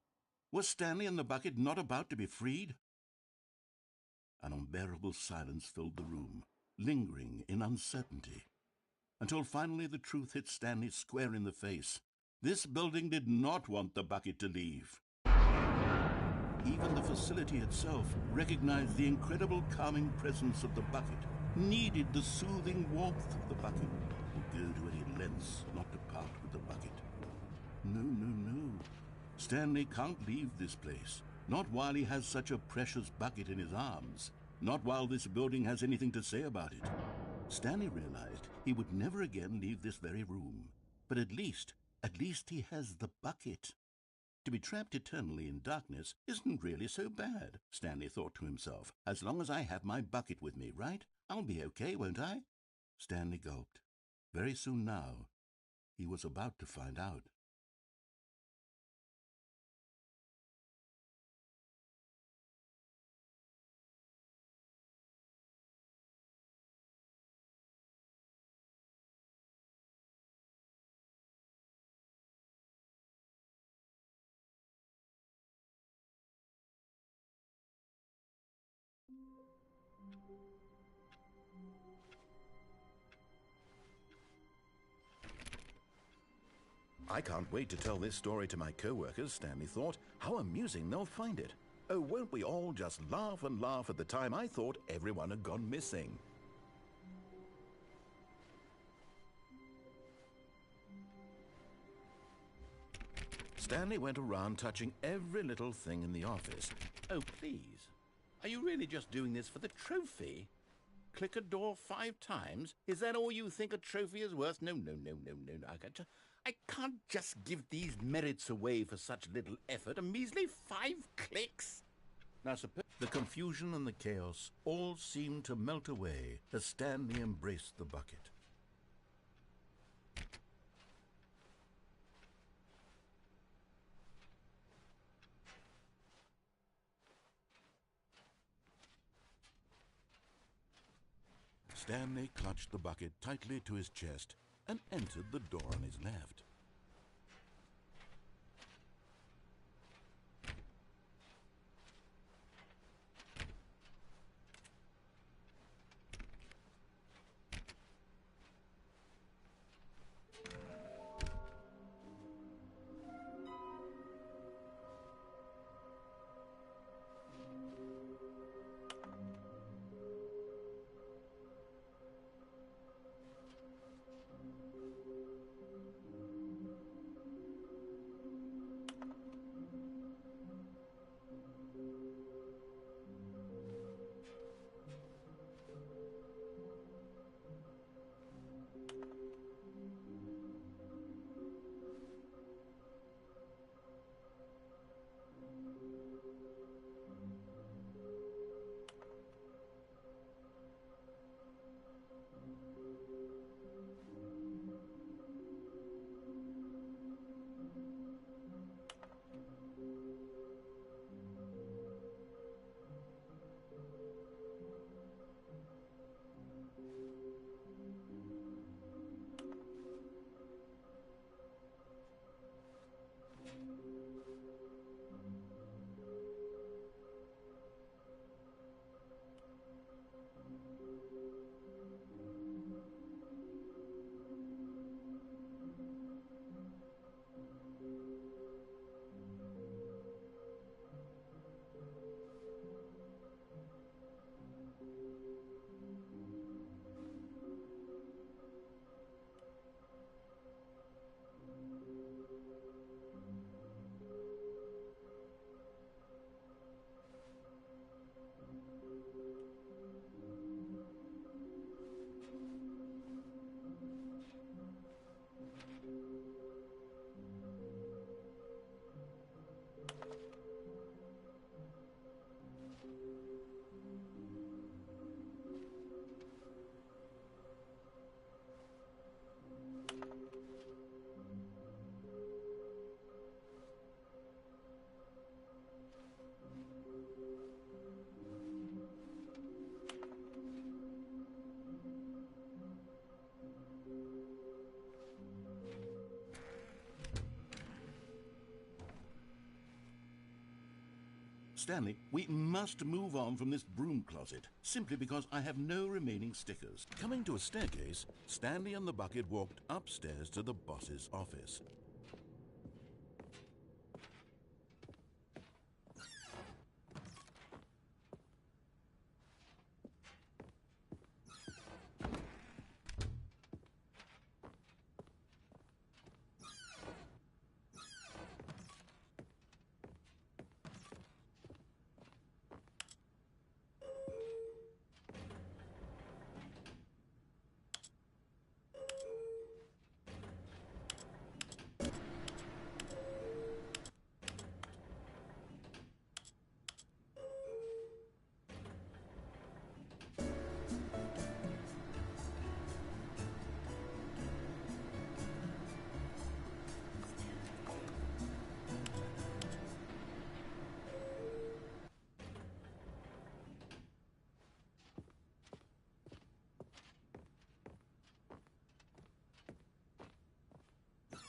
Was Stanley and the bucket not about to be freed? An unbearable silence filled the room, lingering in uncertainty, until finally the truth hit Stanley square in the face. This building did not want the bucket to leave. Even the facility itself recognized the incredible calming presence of the bucket, needed the soothing warmth of the bucket, would go to any lengths not to part with the bucket. No, no, no. Stanley can't leave this place, not while he has such a precious bucket in his arms, not while this building has anything to say about it. Stanley realized he would never again leave this very room, but at least he has the bucket. To be trapped eternally in darkness isn't really so bad, Stanley thought to himself. As long as I have my bucket with me, right? I'll be okay, won't I? Stanley gulped. Very soon now, he was about to find out. I can't wait to tell this story to my co-workers, Stanley thought. How amusing they'll find it. Oh, won't we all just laugh and laugh at the time I thought everyone had gone missing. Stanley went around touching every little thing in the office. Oh, please. Are you really just doing this for the trophy? Click a door 5 times? Is that all you think a trophy is worth? No, no, no, no, no, no. I can't just give these merits away for such little effort. A measly 5 clicks? Now suppose... The confusion and the chaos all seemed to melt away as Stanley embraced the bucket. Stanley clutched the bucket tightly to his chest and entered the door on his left. Stanley, we must move on from this broom closet, simply because I have no remaining stickers. Coming to a staircase, Stanley and the bucket walked upstairs to the boss's office.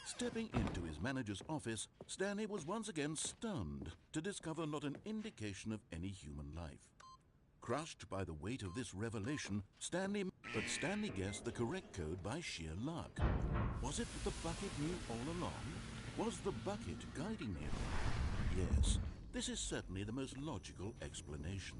Stepping into his manager's office, Stanley was once again stunned to discover not an indication of any human life. Crushed by the weight of this revelation, Stanley guessed the correct code by sheer luck. Was it that the bucket knew all along? Was the bucket guiding him? Yes, this is certainly the most logical explanation.